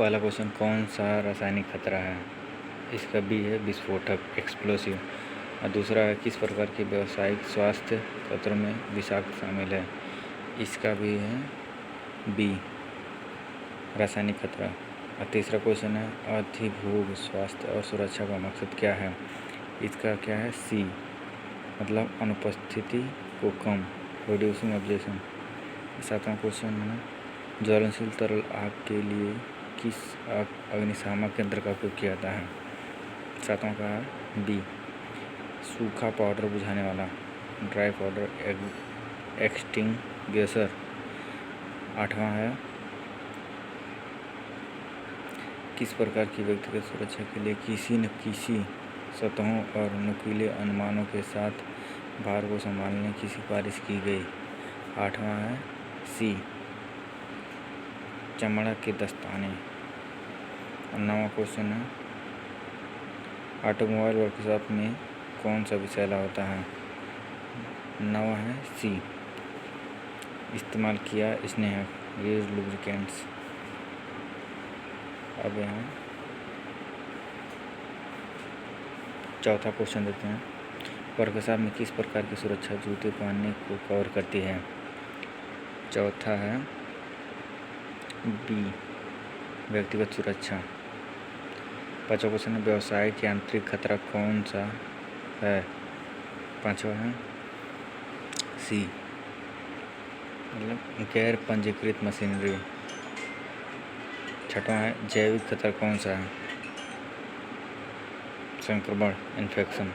पहला क्वेश्चन, कौन सा रासायनिक खतरा है? इसका बी है विस्फोटक, एक्सप्लोसिव। और दूसरा है, किस प्रकार के व्यावसायिक स्वास्थ्य खतरों में विषाक्त शामिल है? इसका भी है बी, रासायनिक खतरा। और तीसरा क्वेश्चन है, अधिभोग स्वास्थ्य और सुरक्षा का मकसद क्या है? इसका क्या है? सी, मतलब अनुपस्थिति को कम, रिड्यूसिंग ऑब्जेक्शन। सातवां क्वेश्चन है, ज्वलनशील तरल आग के लिए किस अग्निशामक यंत्र का उपयोग किया जाता है? सातवां का है बी, सूखा पाउडर बुझाने वाला, ड्राई पाउडर एक्सटिंग्विशर। आठवां है, किस प्रकार की व्यक्तिगत सुरक्षा के लिए किसी न किसी सतहों और नुकीले अनुमानों के साथ भार को संभालने की सिफारिश की गई? आठवां है सी, चमड़ा के दस्ताने। और नौवां क्वेश्चन है, ऑटोमोबाइल वर्कशॉप में कौन सा विषैला होता है? नौवां है सी, इस्तेमाल किया स्नेहक, यूज लुब्रिकेंट्स। अब यहाँ चौथा क्वेश्चन देते हैं, वर्कशॉप में किस प्रकार की सुरक्षा जूते पहनने को कवर करती है? चौथा है बी, व्यक्तिगत सुरक्षा। पांचवा क्वेश्चन है, व्यावसायिक यांत्रिक खतरा कौन सा है? पांचवा है सी, मतलब गैर पंजीकृत मशीनरी। छठवां है, जैविक खतरा कौन सा है? संक्रमण, इन्फेक्शन।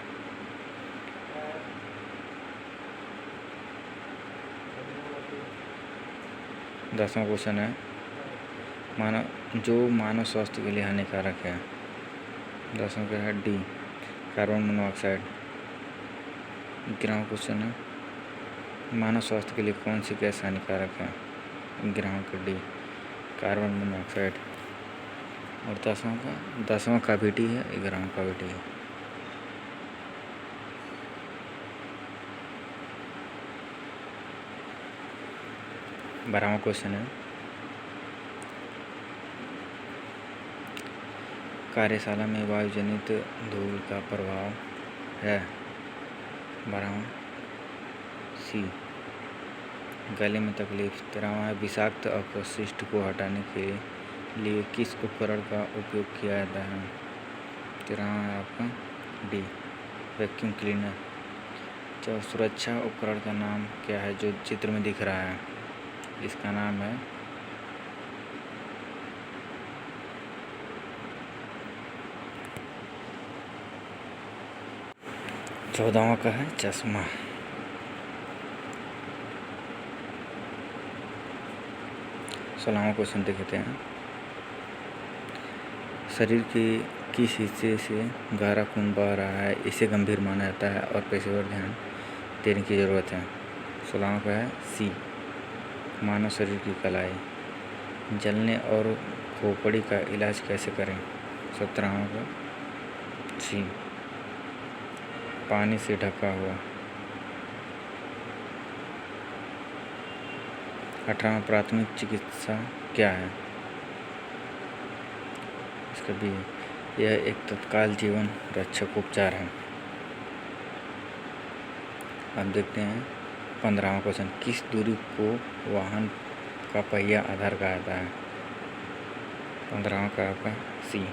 दसवां क्वेश्चन है, मानव स्वास्थ्य के लिए हानिकारक है। दसवां का है डी, कार्बन मोनोऑक्साइड। 11वां क्वेश्चन है, मानव स्वास्थ्य के लिए कौन सी गैस हानिकारक है? 11वां का डी, कार्बन मोनोऑक्साइड। और 10वां कैविटी है, 11वां कैविटी है। बारहवां क्वेश्चन है, कार्यशाला में वायु जनित धूल का प्रभाव है? 12वां सी, गले में तकलीफ। 13वां है, विषाक्त अपशिष्ट को हटाने के लिए किस उपकरण का उपयोग किया जाता है? 13वां है आपका डी, वैक्यूम क्लीनर। सुरक्षा उपकरण का नाम क्या है जो चित्र में दिख रहा है? इसका नाम है चौदहवां का है चश्मा। सोलहवां क्वेश्चन देखते हैं, शरीर के किस हिस्से से गहरा खून बह रहा है? इसे गंभीर माना जाता है और पेशेवर ध्यान देने की ज़रूरत है। 16वां का है सी, मानव शरीर की कलाई। जलने और खोपड़ी का इलाज कैसे करें? 17वां का सी, पानी से ढका हुआ। 18वां, प्राथमिक चिकित्सा क्या है? इसका भी यह एक तत्काल जीवन रक्षक उपचार है। अब देखते हैं 15वां क्वेश्चन, किस दूरी को वाहन का पहिया आधार कहा जाता है? 15वां का आपका सी,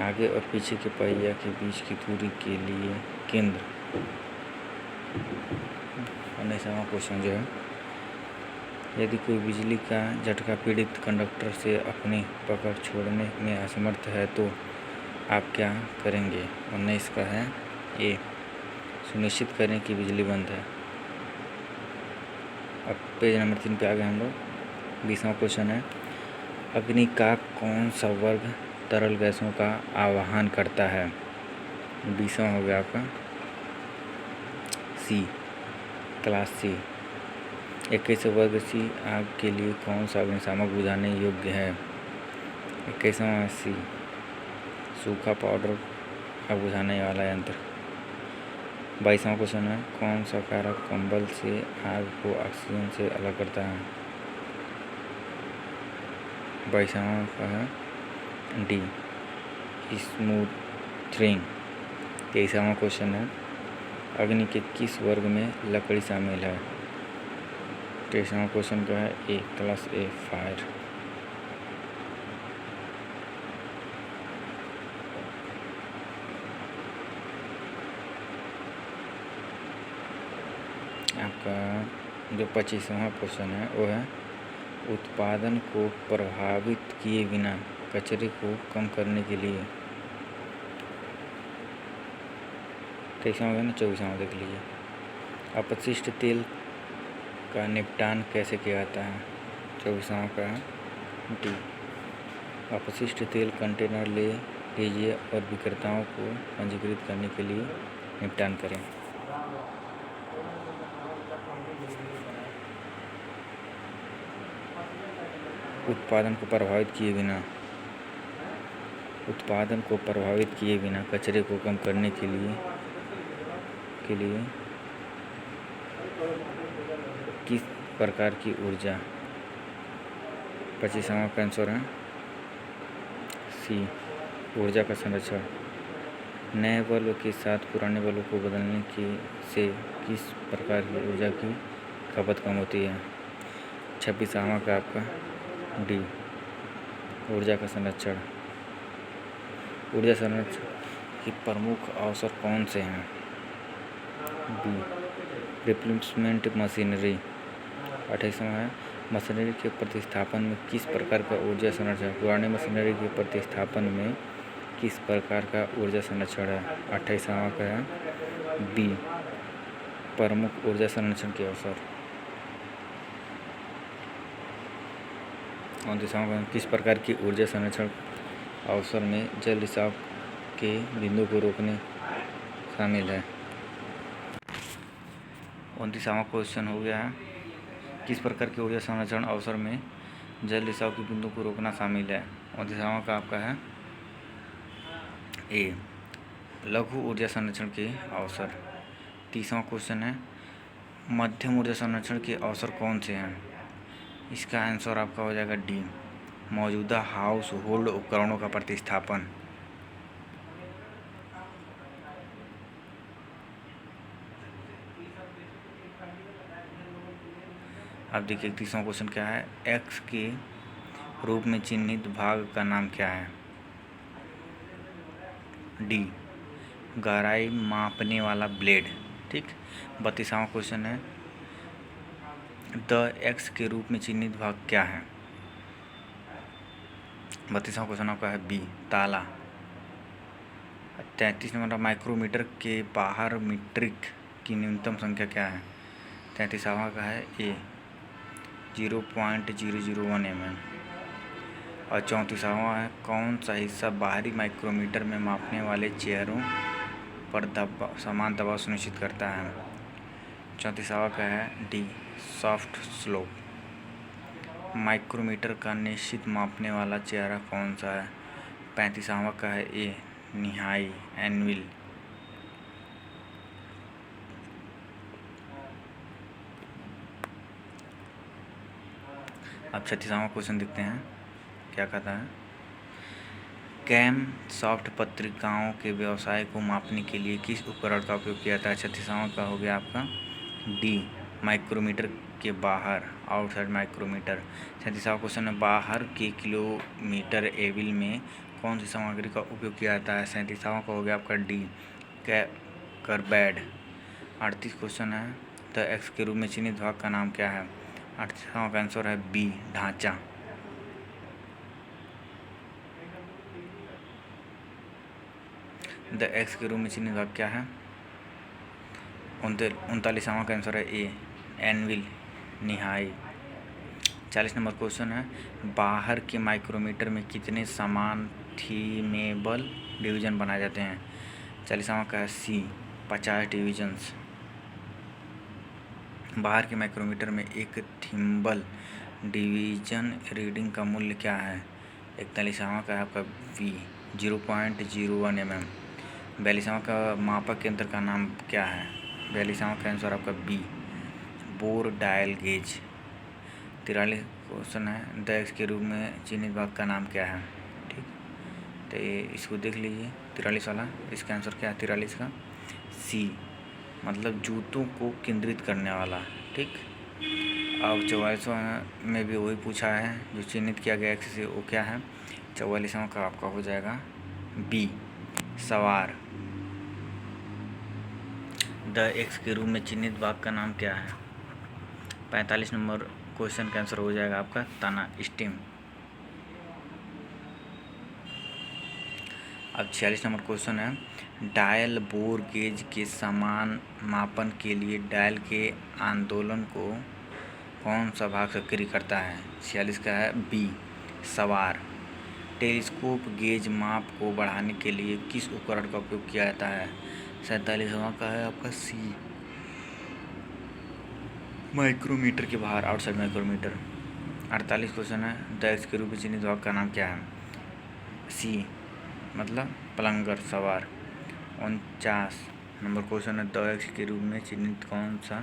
आगे और पीछे के पहिया के बीच की दूरी के लिए केंद्र। 19वां क्वेश्चन जो है, यदि कोई बिजली का झटका पीड़ित कंडक्टर से अपनी पकड़ छोड़ने में असमर्थ है तो आप क्या करेंगे? 19 का है ए, सुनिश्चित करें कि बिजली बंद है। अब पेज नंबर 3 पे आ गए हम लोग। 20वां क्वेश्चन है, अग्नि का कौन सा वर्ग तरल गैसों का आवाहन करता है? 20वां हो गया आपका सी, क्लास सी। 21वां वर्ग सी, आग के लिए कौन सा अग्निशामक बुझाने योग्य है? 21वां सी, सूखा पाउडर आग बुझाने वाला यंत्र। 22वां क्वेश्चन है, कौन सा कारक कंबल से आग को ऑक्सीजन से अलग करता है? 22वां का है डी, स्मूथरिंग। 23वां क्वेश्चन है अग्नि के किस वर्ग में लकड़ी शामिल है? 23वां क्वेश्चन का है ए, क्लास ए, फायर। आपका जो 25वां क्वेश्चन है वो है उत्पादन को प्रभावित किए बिना कचरे को कम करने के लिए। 23वां है ना, 24वां देख लीजिए। अपशिष्ट तेल का निपटान कैसे किया जाता है? 24वां का है डी, अपशिष्ट तेल कंटेनर ले लीजिए और विक्रेताओं को पंजीकृत करने के लिए निपटान करें। उत्पादन को प्रभावित किए बिना कचरे को कम करने के लिए किस प्रकार की ऊर्जा? 25वां का आंसर है सी, ऊर्जा का संरक्षण। नए बल्ब के साथ पुराने बल्ब को बदलने से किस प्रकार की ऊर्जा की खपत कम होती है? 26वां का आपका डी, ऊर्जा का संरक्षण। ऊर्जा संरक्षण के प्रमुख अवसर कौन से हैं? B, replacement machinery. 28वां है मशीनरी के प्रतिस्थापन में किस प्रकार का ऊर्जा संरक्षण? पुरानी मशीनरी के प्रतिस्थापन में किस प्रकार का ऊर्जा संरक्षण है? 28वां का है बी, प्रमुख ऊर्जा संरक्षण के अवसर। 29वां का किस प्रकार की ऊर्जा संरक्षण अवसर में जल रिसाव के बिंदु को रोकने शामिल है? 29वां क्वेश्चन हो गया है किस प्रकार की ऊर्जा संरक्षण अवसर में जल रिसाव के बिंदु को रोकना शामिल है? 29वां का आपका है ए, लघु ऊर्जा संरक्षण के अवसर। 30वां क्वेश्चन है मध्यम ऊर्जा संरक्षण के अवसर कौन से हैं? इसका आंसर आपका हो जाएगा डी, मौजूदा हाउस होल्ड उपकरणों का प्रतिस्थापन। अब देखिए 31वां क्वेश्चन क्या है, एक्स के रूप में चिन्हित भाग का नाम क्या है? डी, गहराई मापने वाला ब्लेड। ठीक। 32वां क्वेश्चन है द एक्स के रूप में चिन्हित भाग क्या है? 32वां क्वेश्चन आपका है बी, ताला। 33 नंबर माइक्रोमीटर के बाहर मीट्रिक की न्यूनतम संख्या क्या है? 33वां का है ए, 0.001 mm। और 34वां है कौन सा हिस्सा बाहरी माइक्रोमीटर में मापने वाले चेहरों पर समान दबाव सुनिश्चित करता है? 34वां का है डी, सॉफ्ट स्लोप। माइक्रोमीटर का निश्चित मापने वाला चेहरा कौन सा है? 35वां का है ए, निहाई, एनविल। अब 36वां क्वेश्चन देखते हैं क्या कहता है, कैम सॉफ्ट पत्रिकाओं के व्यवसाय को मापने के लिए किस उपकरण का उपयोग किया जाता है? 36वां का हो गया आपका डी, माइक्रोमीटर के बाहर, आउटसाइड माइक्रोमीटर। 37वां क्वेश्चन है बाहर के किलोमीटर एविल में कौन सी सामग्री का उपयोग किया जाता है? 37वां का हो गया आपका डी, कर्बैड। 38 क्वेश्चन है द एक्स के रूप में चिन्हित भाग का नाम क्या है? 38वां का आंसर है बी, ढांचा। द एक्स के रूप में चिन्हित भाग क्या है? 39वां का आंसर है ए, एनविल, निहाई। 40 नंबर क्वेश्चन है बाहर के माइक्रोमीटर में कितने समान थीमेबल डिवीजन बनाए जाते हैं? 40वां का है सी, 50 डिवीजन्स। बाहर के माइक्रोमीटर में एक थीमेबल डिवीजन रीडिंग का मूल्य क्या है? 41वां का है आपका बी, 0.01 mm। 42वां का मापक यंत्र का नाम क्या है? 42वां का आंसर आपका B, bore dial gauge. 43 question है द एक्स के रूप में चिन्हित भाग का नाम क्या है। ठीक, तो ये इसको देख लीजिए 43 वाला। इसका आंसर क्या है 43 का? सी, मतलब जूतों को केंद्रित करने वाला। ठीक, अब 44वां में भी वही पूछा है जो चिन्हित किया गया एक्स से, वो क्या है? 44वां का आपका हो जाएगा बी, सवार। द एक्स के रूप में चिन्हित भाग का नाम क्या है? 45 नंबर क्वेश्चन का आंसर हो जाएगा आपका तना, स्टेम। अब 46 नंबर क्वेश्चन है डायल बोर गेज के समान मापन के लिए डायल के आंदोलन को कौन सा भाग सक्रिय करता है? 46 का है बी, सवार। टेलीस्कोप गेज माप को बढ़ाने के लिए किस उपकरण का उपयोग किया जाता है? 47वां का है आपका सी, माइक्रोमीटर के बाहर, आउटसाइड माइक्रोमीटर। 48 क्वेश्चन है द एक्स के रूप में चिन्हित भाग का नाम क्या है? सी, मतलब पलंगर, सवार। 49 नंबर क्वेश्चन है द एक्स के रूप में चिन्हित कौन सा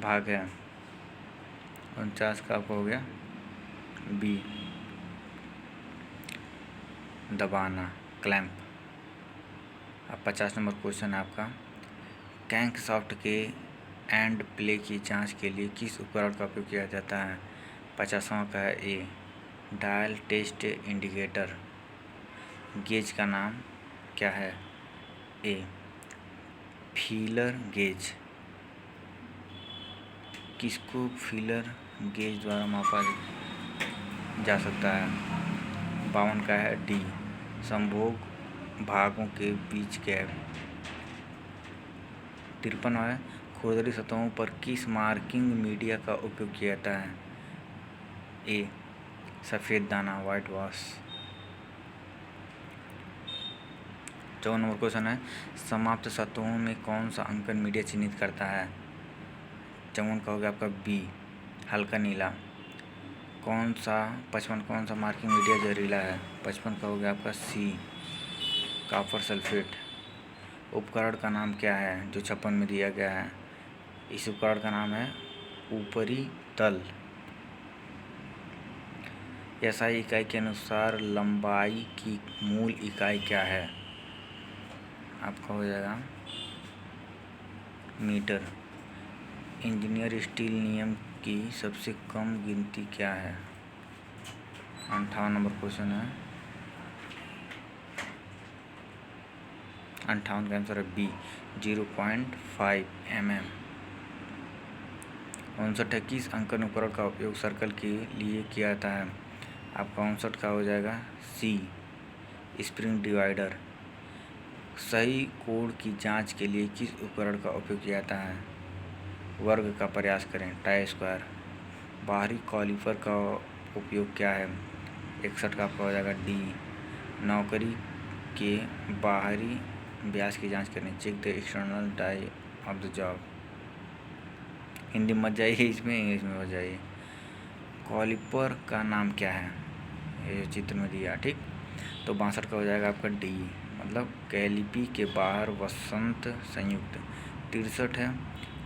भाग है? 49 का आपका हो गया बी, दबाना, क्लैंप। अब 50 नंबर क्वेश्चन है आपका क्रैंकशाफ्ट के एंड प्ले की जांच के लिए किस उपकरण का उपयोग किया जाता है? 50वां का है ए, डायल टेस्ट इंडिकेटर। गेज का नाम क्या है? ए, फीलर गेज। किसको फीलर गेज द्वारा मापा जा सकता है? 52 का है डी, संभोग भागों के बीच गैप। 53 है खुरदरी सतहों पर किस मार्किंग मीडिया का उपयोग किया जाता है? ए, सफ़ेद दाना, वाइट वॉश। 54 नंबर क्वेश्चन है समाप्त सतहों में कौन सा अंकन मीडिया चिन्हित करता है? 54 का हो गया आपका बी, हल्का नीला। 55 कौन सा मार्किंग मीडिया जहरीला है? 55 का हो गया आपका सी, कॉपर सल्फेट। उपकरण का नाम क्या है जो 56 में दिया गया है? इस उपकरण का नाम है ऊपरी तल। एसआई इकाई के अनुसार लंबाई की मूल इकाई क्या है? आपका हो जाएगा मीटर। इंजीनियर स्टील नियम की सबसे कम गिनती क्या है? 58 नंबर क्वेश्चन है 58 का आंसर है बी, 0.5 mm। 59 किस अंकन उपकरण का उपयोग सर्कल के लिए किया जाता है? आपका 59 का हो जाएगा सी, स्प्रिंग डिवाइडर। सही कोण की जांच के लिए किस उपकरण का उपयोग किया जाता है? वर्ग का प्रयास करें, टाई स्क्वायर। बाहरी कॉलिपर का उपयोग क्या है? 61 का आपका हो जाएगा डी, नौकरी के बाहरी व्यास की जांच करें, check the external dia of the job. Hindi मत जाइए इसमें, इंग्लिश में हो जाइए। कॉलिपर का नाम क्या है? ये चित्र में दिया। ठीक, तो 62 का हो जाएगा आपका डी, मतलब कैलिपी के बाहर वसंत संयुक्त। 63 है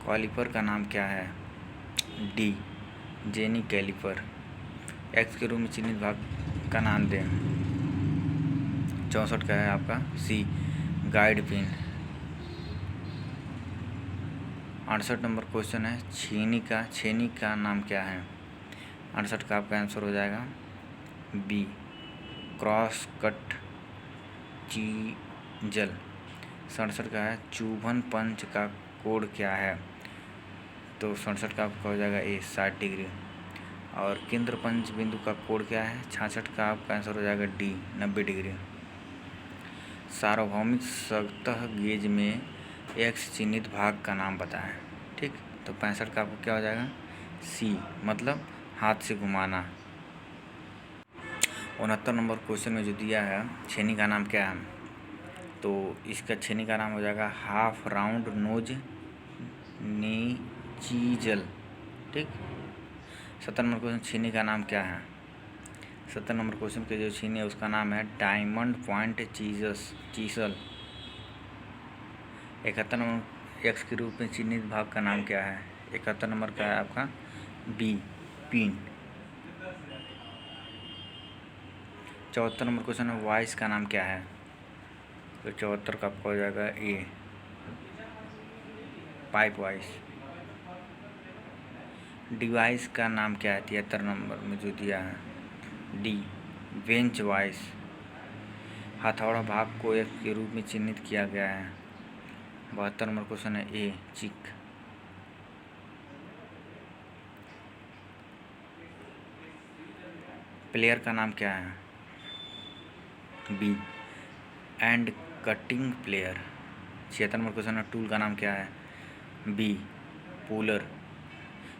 कॉलिपर का नाम क्या है? D, jenny caliper. एक्स के रूप में चिन्हित भाग का नाम दें। 64 का है आपका सी, गाइड पिन। 68 नंबर क्वेश्चन है छेनी का नाम क्या है? 68 का आपका आंसर हो जाएगा बी, क्रॉस कट चीजल। 67 का है चुंबन पंच का कोण क्या है? तो 67 का आपका हो जाएगा ए, 60 डिग्री। और केंद्र पंच बिंदु का कोण क्या है? 66 का आपका आंसर हो जाएगा डी, 90 डिग्री। सार्वभौमिक सतह गेज में एक्स चिन्हित भाग का नाम बताएं। ठीक, तो 65 का आपको क्या हो जाएगा? सी, मतलब हाथ से घुमाना। 69 नंबर क्वेश्चन में जो दिया है छेनी का नाम क्या है? तो इसका छेनी का नाम हो जाएगा हाफ राउंड नोज चीजल। ठीक, 70 नंबर क्वेश्चन छेनी का नाम क्या है? 70 नंबर क्वेश्चन के जो छेनी है उसका नाम है डायमंड पॉइंट चीसल। 71 नंबर एक्स के रूप में चिन्हित भाग का नाम क्या है? 71 नंबर का है आपका बी, पिन। 74 नंबर क्वेश्चन है, वॉइस का नाम क्या है? तो 74 का आपका हो जाएगा ए, पाइप वॉइस। डिवाइस का नाम क्या है 73 नंबर में जो दिया है? D, bench voice. हथौड़ा भाग को एक के रूप में चिन्हित किया गया है। 72 नंबर क्वेश्चन है ए, चिक। प्लेयर का नाम क्या है? B, end cutting plier. 76 number question है, टूल का नाम क्या है? B, puller.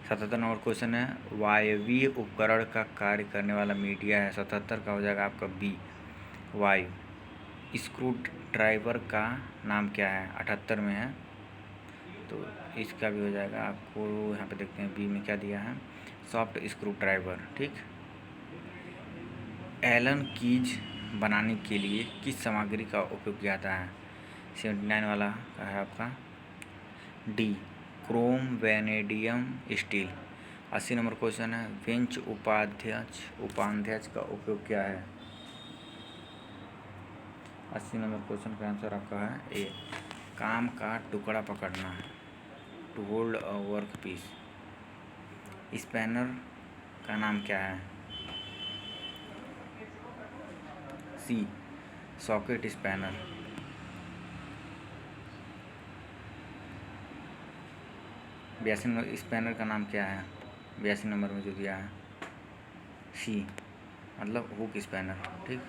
77 नंबर क्वेश्चन है, वायवीय उपकरण का कार्य करने वाला मीडिया है। 77 का हो जाएगा आपका बी, वायु। स्क्रू ड्राइवर का नाम क्या है? 78 में है, तो इसका भी हो जाएगा आपको। यहाँ पे देखते हैं बी में क्या दिया है, सॉफ्ट स्क्रू ड्राइवर। ठीक। एलन कीज बनाने के लिए किस सामग्री का उपयोग किया जाता है? 79 वाला का है आपका D, Chrome vanadium steel. 80 number question है, बेंच उपाध्यक्ष का उपयोग क्या है? 80 नंबर क्वेश्चन का आंसर आपका है ए, काम का टुकड़ा पकड़ना, to hold a work piece. Spanner का नाम क्या है? C, socket spanner. बयासी नंबर स्पैनर का नाम क्या है? 82 नंबर में जो दिया है सी, मतलब हुक स्पैनर। ठीक।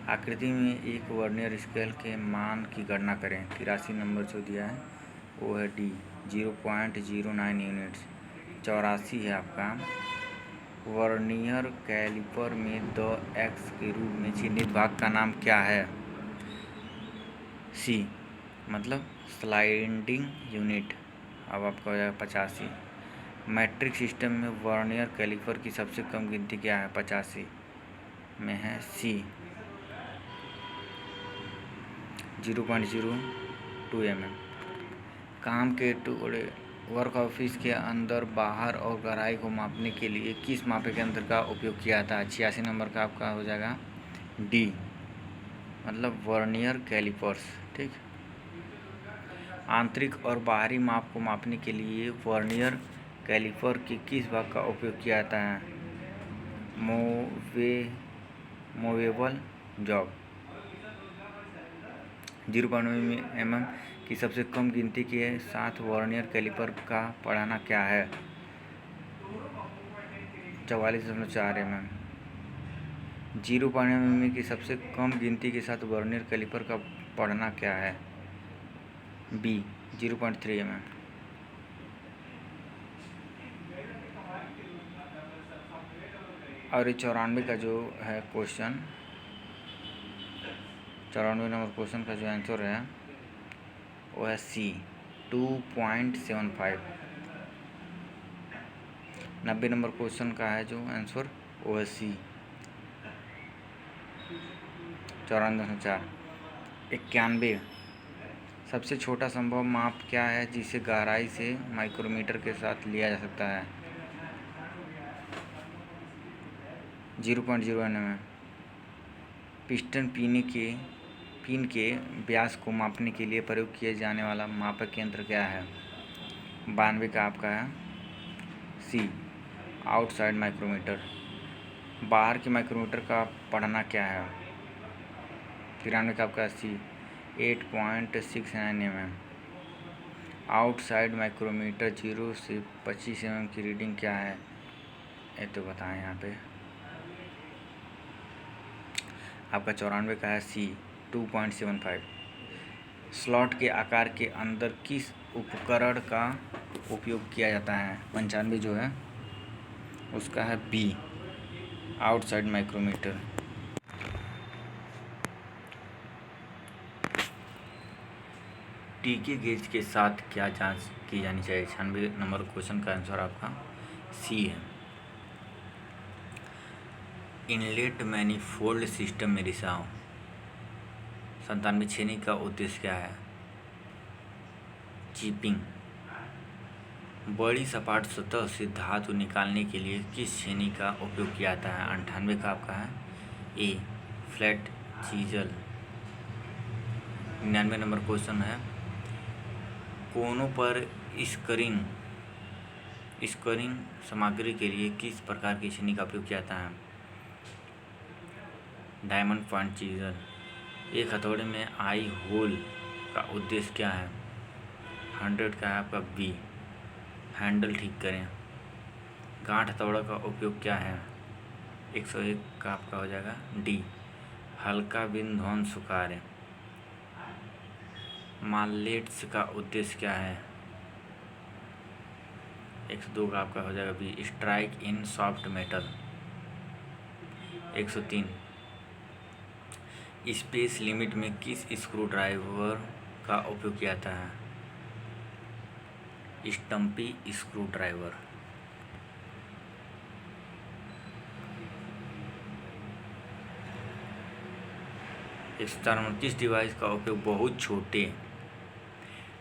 आकृति में एक वर्नियर स्केल के मान की गणना करें। 83 नंबर जो दिया है वो है डी, 0.09 यूनिट्स। 84 है आपका, वर्नियर कैलिपर में 2 एक्स के रूप में चिन्हित भाग का नाम क्या है? सी, मतलब स्लाइडिंग यूनिट। अब आपका हो जाएगा 85। मैट्रिक सिस्टम में वर्नियर कैलिपर की सबसे कम गिनती क्या है? 85 में है सी, 0.02 mm। काम के टुकड़े वर्क ऑफिस के अंदर, बाहर और गहराई को मापने के लिए किस मापक यंत्र का उपयोग किया जाता है? 86 नंबर का आपका हो जाएगा डी, मतलब वर्नियर कैलिपर्स। ठीक। आंतरिक और बाहरी माप को मापने के लिए वर्नियर कैलिपर के किस भाग का उपयोग किया जाता है? Movable job. 0.9 mm की सबसे कम गिनती के साथ वर्नियर कैलिपर का पढ़ना क्या है? 44.4 mm। 0.9 mm की सबसे कम गिनती के साथ वर्नियर कैलिपर का पढ़ना क्या है? B, 0.3 mm। और 94 का जो है क्वेश्चन, 94 नंबर क्वेश्चन का जो आंसर है वो है सी, 2.75। 90 नंबर क्वेश्चन का है जो आंसर वो है सी, 94.4। 91, सबसे छोटा संभव माप क्या है जिसे गहराई से माइक्रोमीटर के साथ लिया जा सकता है? 0.01 mm। पिस्टन पिन के व्यास को मापने के लिए प्रयोग किए जाने वाला मापक यंत्र क्या है? 92 का आपका है सी, आउटसाइड माइक्रोमीटर। बाहर के माइक्रोमीटर का पढ़ना क्या है? 93 का आपका सी, 8.69 mm। आउटसाइड माइक्रोमीटर 0 से 25 mm की रीडिंग क्या है? ये तो बताएं यहाँ पे। आपका 94 का है सी, 2.75। स्लॉट के आकार के अंदर किस उपकरण का उपयोग किया जाता है? 95 जो है उसका है बी, आउटसाइड माइक्रोमीटर। टी के गेज के साथ क्या जांच की जानी चाहिए? 96 नंबर क्वेश्चन का आंसर आपका सी है, इनलेट मैनिफोल्ड सिस्टम में रिसाव। 97 छेनी का उद्देश्य क्या है? चिपिंग। बड़ी सपाट सतह से धातु निकालने के लिए किस छेनी का उपयोग किया जाता है? 98 का आपका है ए, फ्लैट चीजल। 99 नंबर क्वेश्चन है, कोनों पर स्कोरिंग सामग्री के लिए किस प्रकार की छन्नी का उपयोग किया जाता है? Diamond point chisel. एक हथौड़े में आई होल का उद्देश्य क्या है? 100 का है आपका बी, हैंडल ठीक करें। गांठ हथौड़ा का उपयोग क्या है? 101 का आपका हो जाएगा डी, हल्का बिन ध्वंस कार्य। मालेट्स का उद्देश्य क्या है? 102 का आपका हो जाएगा B, strike in soft metal. 103 space limit में किस स्क्रू ड्राइवर का उपयोग किया जाता है? Stumpy screwdriver. 104 नंबर, किस डिवाइस का उपयोग बहुत छोटे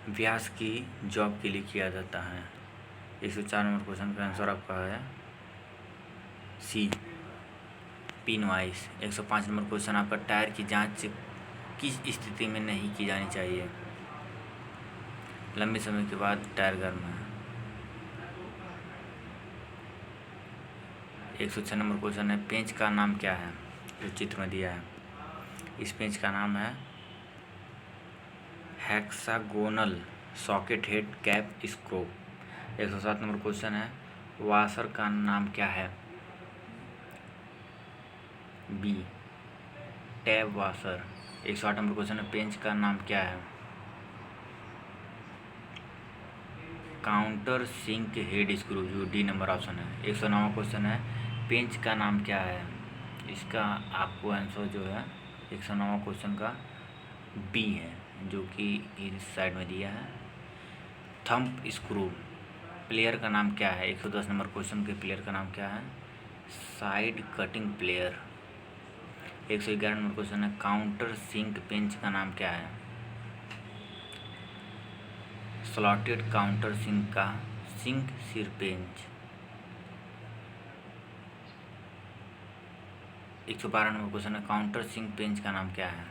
व्यास की जॉब के लिए किया जाता है? 104 नंबर क्वेश्चन का आंसर आपका है सी, पिन वाइस। 105 नंबर क्वेश्चन आपका, टायर की जांच किस स्थिति में नहीं की जानी चाहिए? लंबे समय के बाद टायर गर्म है। 106 नंबर क्वेश्चन है, पेंच का नाम क्या है? जो चित्र में दिया है, इस पेंच का नाम है hexagonal socket head cap screw. 107 number question है, वाशर का नाम क्या है? B, tab washer. 108 number question है, पेंच का नाम क्या है? काउंटर सिंक हेड स्क्रू, जो डी नंबर ऑप्शन है। 109 क्वेश्चन है, पेंच का नाम क्या है? इसका आपको आंसर जो है 109 क्वेश्चन का बी है, जो कि इस साइड में दिया है, थंब स्क्रू। प्लेयर का नाम क्या है? 110 नंबर क्वेश्चन के प्लेयर का नाम क्या है? Side cutting player. 111 number question है, काउंटर सिंक पेंच का नाम क्या है? स्लॉटेड काउंटर सिंक का सिंक सिर पेंच। 112 नंबर क्वेश्चन है, काउंटर सिंक पेंच का नाम क्या है?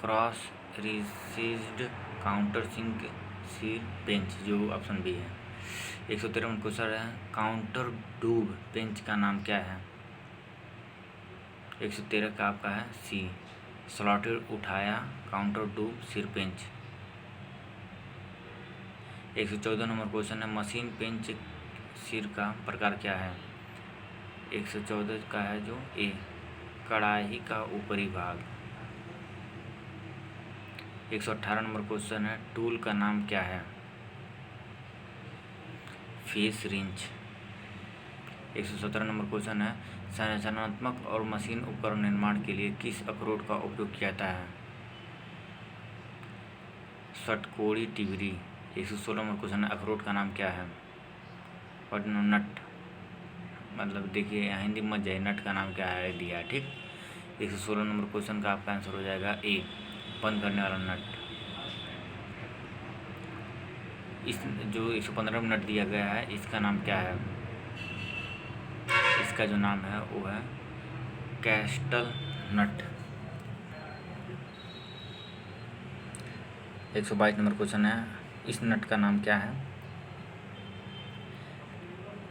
क्रॉस रिजिड काउंटर सिंक सिर पेंच, जो ऑप्शन बी है। 113 नंबर क्वेश्चन है, काउंटर डूब पेंच का नाम क्या है? 113 का आपका है सी, स्लॉटेड उठाया काउंटर डूब सिर पेंच। 114 नंबर क्वेश्चन है, मशीन पेंच सिर का प्रकार क्या है? 114 का है जो ए, कड़ाही का ऊपरी भाग। 118 नंबर क्वेश्चन है, टूल का नाम क्या है? Face wrench. 117 नंबर क्वेश्चन है, संरचनात्मक और मशीन उपकरण निर्माण के लिए किस अखरोट का उपयोग किया जाता है? षटकोणी टिवरी। 116 नंबर क्वेश्चन है, अखरोट का नाम क्या है? और नट, मतलब देखिए यहाँ हिंदी मत जाइए, नट का नाम क्या है दिया है, ठीक। 116 नंबर क्वेश्चन का आपका आंसर हो जाएगा ए, बंद करने वाला नट। इस जो 115 में नट दिया गया है, इसका नाम क्या है? इसका जो नाम है वो है कैस्टल नट। 122 नंबर क्वेश्चन है, इस नट का नाम क्या है?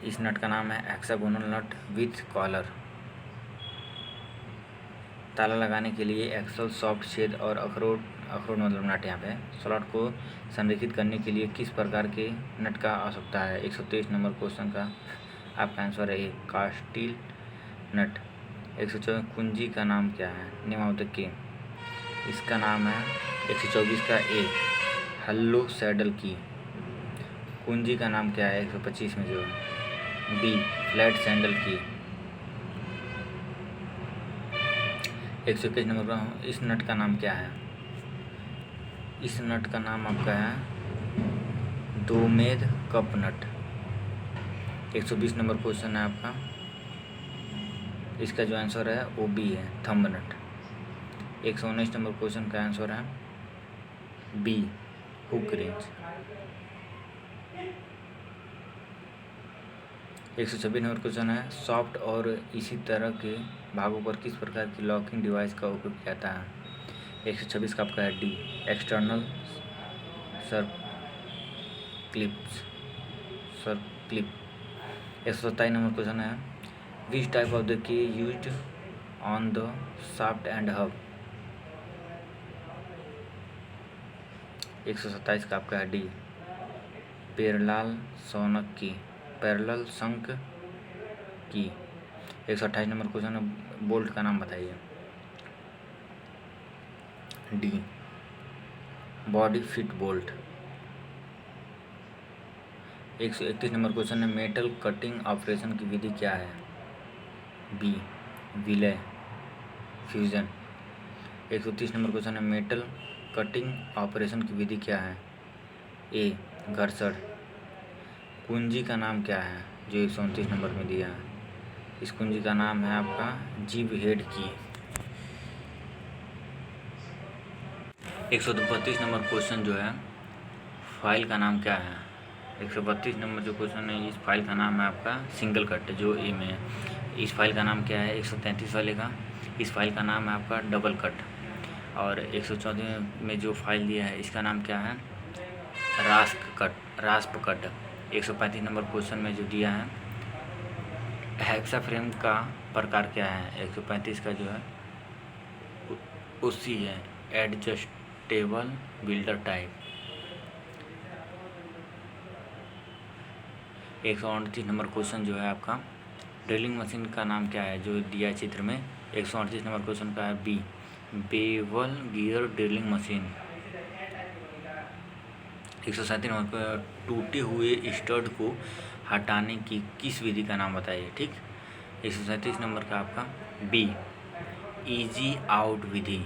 इस नट का नाम है हेक्सागोनल नट विथ कॉलर। ताला लगाने के लिए एक्सल सॉफ्ट छेद और अखरोट मतलब नट यहाँ पे स्लॉट को संरेखित करने के लिए किस प्रकार के नट का आवश्यकता है? 123 नंबर क्वेश्चन का आपका आंसर है ए, कास्टिल नट। 124 कुंजी का नाम क्या है निम्नलिखित के? इसका नाम है 124 का ए, हल्लो सैडल की। कुंजी का नाम क्या है 125 में जो है? बी, फ्लैट सैंडल की। 121 नंबर पर इस नट का नाम क्या है? इस नट का नाम आपका है domed cap nut. 120 number question है आपका, इसका जो आंसर है वो बी है, थंब नट। 119 नंबर क्वेश्चन का आंसर है B, hook wrench. 126 number question है, सॉफ्ट और इसी तरह के भागों पर किस प्रकार की लॉकिंग डिवाइस का उपयोग किया जाता है? 126 का आपका है डी, एक्सटर्नल सर्क्लिप। 127 नंबर क्वेश्चन है, which type of the key used on the shaft and hub? 127 का आपका है डी, पैरेलल संक की। 128 नंबर क्वेश्चन है, बोल्ट का नाम बताइए। D, body fit bolt. 131 number question है, मेटल कटिंग ऑपरेशन की विधि क्या है? बी, विलय फ्यूजन। 130 नंबर क्वेश्चन है, मेटल कटिंग ऑपरेशन की विधि क्या है? ए, घर्षण। कुंजी का नाम क्या है जो 129 नंबर में दिया है? इस कुंजी का नाम है आपका जीव हेड की। 132 नंबर क्वेश्चन जो है, फाइल का नाम क्या है? 132 नंबर जो क्वेश्चन है, इस फाइल का नाम है आपका सिंगल कट, जो ए में है। इस फाइल का नाम क्या है? 133 वाले का, इस फाइल का नाम है आपका डबल कट। और 134 में जो फाइल दिया है, इसका नाम क्या है? रास्प कट। 135 नंबर क्वेश्चन में जो दिया है, हेक्सा फ्रेम का प्रकार क्या है? 135 का जो है उसी है, adjustable builder type. 138 number question जो है आपका, ड्रिलिंग मशीन का नाम क्या है जो दिया है चित्र में? 138 नंबर क्वेश्चन का है B, bevel gear drilling machine. 137 number पर, टूटे हुए स्टड को हटाने की किस विधि का नाम बताइए? ठीक, 137 नंबर का आपका बी, इजी आउट विधि।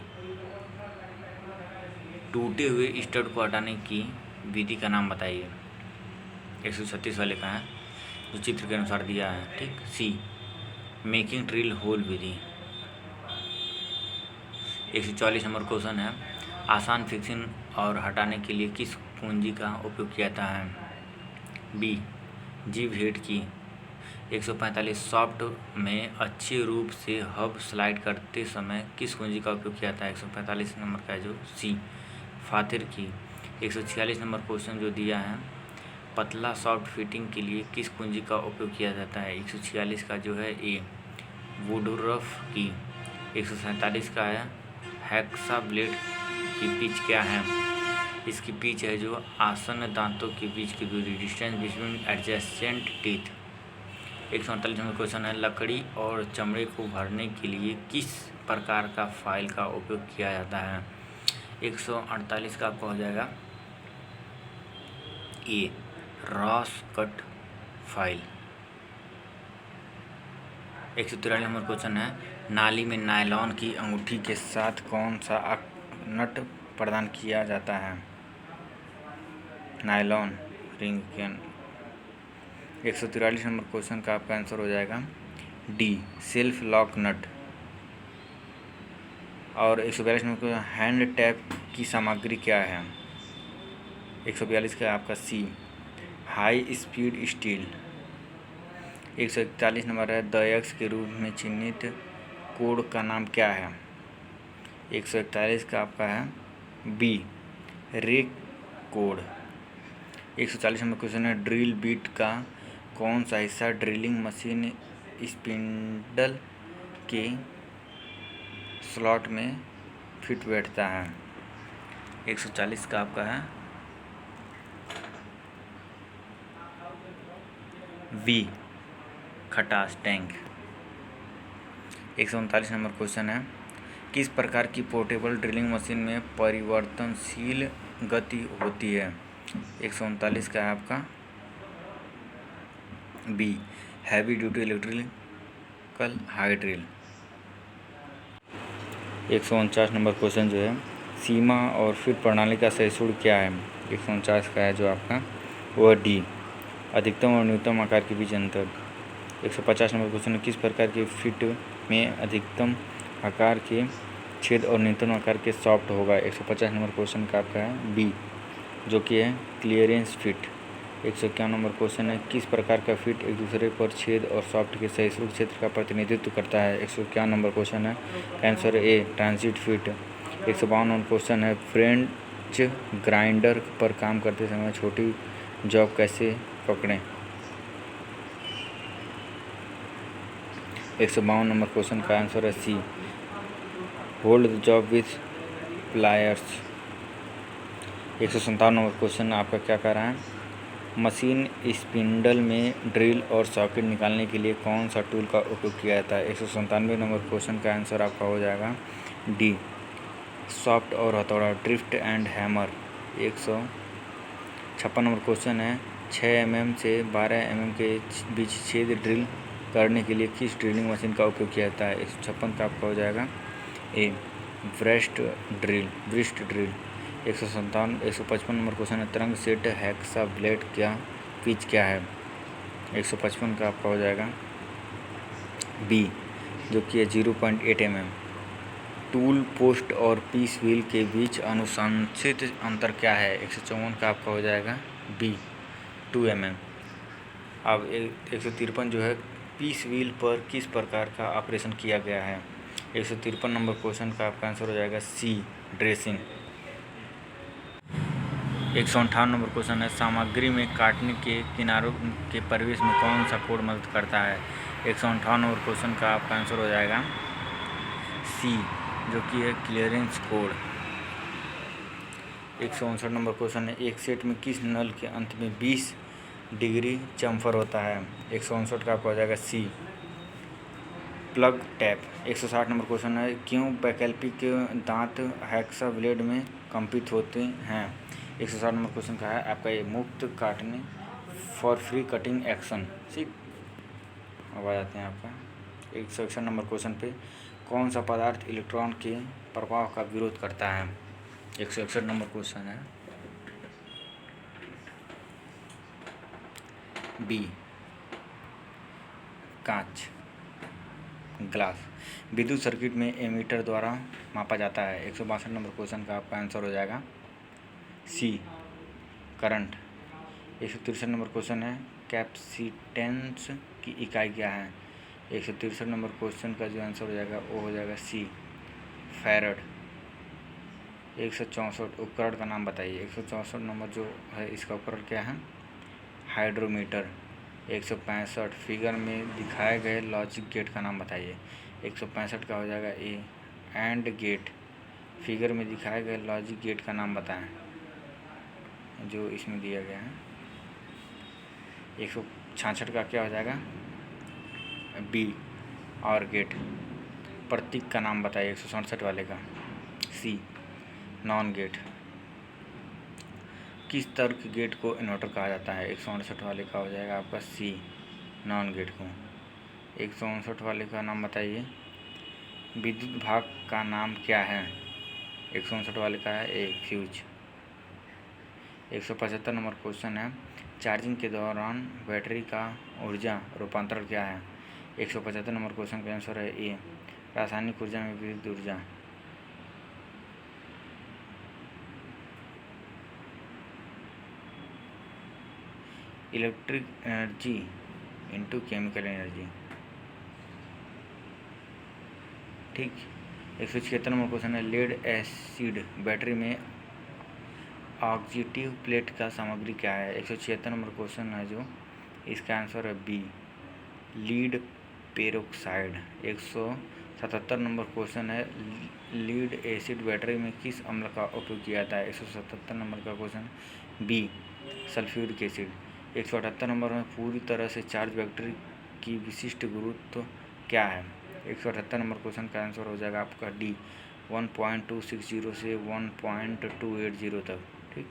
टूटे हुए स्टड को हटाने की विधि का नाम बताइए। 136 वाले का है जो चित्र के अनुसार दिया है। ठीक, सी, मेकिंग ड्रिल होल विधि। 144 नंबर क्वेश्चन है, आसान फिक्सिंग और हटाने के लिए किस कुंजी का उपयोग किया जाता है? बी, जीव हेड की। 145, सॉफ्ट में अच्छे रूप से हब स्लाइड करते समय किस कुंजी का उपयोग किया जाता है? 145 नंबर का है जो सी, फातिर की। 146 नंबर क्वेश्चन जो दिया है, पतला सॉफ्ट फिटिंग के लिए किस कुंजी का उपयोग किया जाता है? 146 का जो है ए, वुडरुफ की। 147 का है, हेक्सा ब्लेड की पिच क्या है? इसकी पिच है जो आसन्न दांतों के बीच की दूरी, distance between adjacent teeth. 148 number question है, लकड़ी और चमड़े को भरने के लिए किस प्रकार का फाइल का उपयोग किया जाता है? 148 का आपका हो जाएगा A, cross cut file. 143 number question है, नाली में नायलॉन की अंगूठी के साथ कौन सा नट प्रदान किया जाता है? नायलॉन रिंग के। 143 नंबर क्वेश्चन का आपका आंसर हो जाएगा डी, सेल्फ लॉक नट। और 142 नंबर क्वेश्चन, हैंड टैप की सामग्री क्या है? 142 का आपका सी, हाई स्पीड स्टील। 141 नंबर है, द एक्स के रूप में चिन्हित कोड का नाम क्या है? 141 का आपका है B, rake code. 140 number question है, ड्रिल बिट का कौन सा हिस्सा ड्रिलिंग मशीन स्पिंडल के स्लॉट में फिट बैठता है? 140 का आपका है बी, खटास टैंक। 139 नंबर क्वेश्चन है, किस प्रकार की पोर्टेबल ड्रिलिंग मशीन में परिवर्तनशील गति होती है? 139 का है आपका B, heavy duty electrical high drill. 149 number question जो है, सीमा और फिट प्रणाली का सहिष्णुता क्या है? 149 का है जो आपका वह डी, अधिकतम और न्यूनतम आकार के बीच अंतर। 150 नंबर क्वेश्चन है, किस प्रकार के फिट में अधिकतम आकार के छेद और न्यूनतम आकार के सॉफ्ट होगा? 150 नंबर क्वेश्चन का आपका है बी, जो कि है क्लियरेंस फिट। 151 नंबर क्वेश्चन है, किस प्रकार का फिट एक दूसरे पर छेद और सॉफ्ट के सहिष्णु क्षेत्र का प्रतिनिधित्व करता है। 151 नंबर क्वेश्चन है, answer A transit fit. 152 number question है, फ्रेंच ग्राइंडर पर काम करते समय छोटी जॉब कैसे पकड़ें। 152 नंबर क्वेश्चन का आंसर है C, hold the job with pliers. 157 number question आपका क्या कह रहा है, मशीन स्पिंडल में ड्रिल और सॉकेट निकालने के लिए कौन सा टूल का उपयोग किया जाता है। 197 नंबर क्वेश्चन का आंसर आपका हो जाएगा डी, सॉफ्ट और हथौड़ा, drift and hammer. 156 number question है, 6 mm से 12 mm के बीच छेद ड्रिल करने के लिए किस ड्रिलिंग मशीन का उपयोग किया जाता है। 156 का आपका हो जाएगा ए, ब्रेस्ट ड्रिल। 155 नंबर क्वेश्चन है, तरंग सेट हेक्सा ब्लेड क्या पिच क्या है। 155 का आपका हो जाएगा बी, जो कि है 0.8 mm। टूल पोस्ट और पीस व्हील के बीच अनुशंसित अंतर क्या है। 154 का आपका हो जाएगा बी, 2 mm। अब 153 जो है, पीस व्हील पर किस प्रकार का ऑपरेशन किया गया है। 153 नंबर क्वेश्चन का आपका आंसर हो जाएगा सी, ड्रेसिंग। 158 नंबर क्वेश्चन है, सामग्री में काटने के किनारों के प्रवेश में कौन सा कोड मदद करता है। 158 नंबर क्वेश्चन का आपका आंसर हो जाएगा सी, जो कि है क्लियरेंस कोड। 159 नंबर क्वेश्चन है, एक सेट में किस नल के अंत में 20 डिग्री चम्फर होता है। 159 का आपका हो जाएगा सी, प्लग टैप। 160 नंबर क्वेश्चन है, क्यों वैकल्पिक दांत हेक्सा ब्लेड में कंपित होते हैं। 160 नंबर क्वेश्चन का है आपका ये, मुक्त काटने फॉर फ्री कटिंग एक्शन। ठीक, अब आ जाते हैं आपका 161 नंबर क्वेश्चन पे, कौन सा पदार्थ इलेक्ट्रॉन के प्रवाह का विरोध करता है। 161 नंबर क्वेश्चन है बी, कांच, ग्लास। विद्युत सर्किट में एमीटर द्वारा मापा जाता है। 162 नंबर क्वेश्चन का आपका आंसर हो जाएगा सी, करंट। 163 नंबर क्वेश्चन है, कैपेसिटेंस की इकाई क्या है। 163 नंबर क्वेश्चन का जो आंसर हो जाएगा वो हो जाएगा सी, फैरड। 164 उपकरण का नाम बताइए। 164 नंबर जो है इसका उपकरण क्या है, हाइड्रोमीटर। 165 फिगर में दिखाए गए लॉजिक गेट का नाम बताइए। 165 का हो जाएगा ए, एंड गेट। फिगर में दिखाए गए लॉजिक गेट का नाम बताएं जो इसमें दिया गया है। 166 का क्या हो जाएगा बी, और गेट। प्रतीक का नाम बताइए 167 वाले का, सी, नॉन गेट। किस तर्क गेट को इन्वर्टर कहा जाता है। 168 वाले का हो जाएगा आपका सी, नॉन गेट को। 159 वाले का नाम बताइए, विद्युत भाग का नाम क्या है। 159 वाले का है ए, फ्यूज। 175 नंबर क्वेश्चन है, चार्जिंग के दौरान बैटरी का ऊर्जा रूपांतरण क्या है। 175 नंबर क्वेश्चन का आंसर है ए, रासायनिक ऊर्जा में विद्युत ऊर्जा। Electric energy into chemical energy. ठीक। 176 नंबर क्वेश्चन है, लेड एसिड बैटरी में ऑक्सीटिव प्लेट का सामग्री क्या है। 176 नंबर क्वेश्चन है जो इसका आंसर है B, lead peroxide. 177 number question है, लीड एसिड बैटरी में किस अम्ल का उपयोग किया जाता है। 177 नंबर का question B, sulphuric acid. 178 number में पूरी तरह से चार्ज बैटरी की विशिष्ट गुरुत्व क्या है। 178 नंबर क्वेश्चन का आंसर हो जाएगा आपका डी, 1.260 से 1.280 तक। ठीक।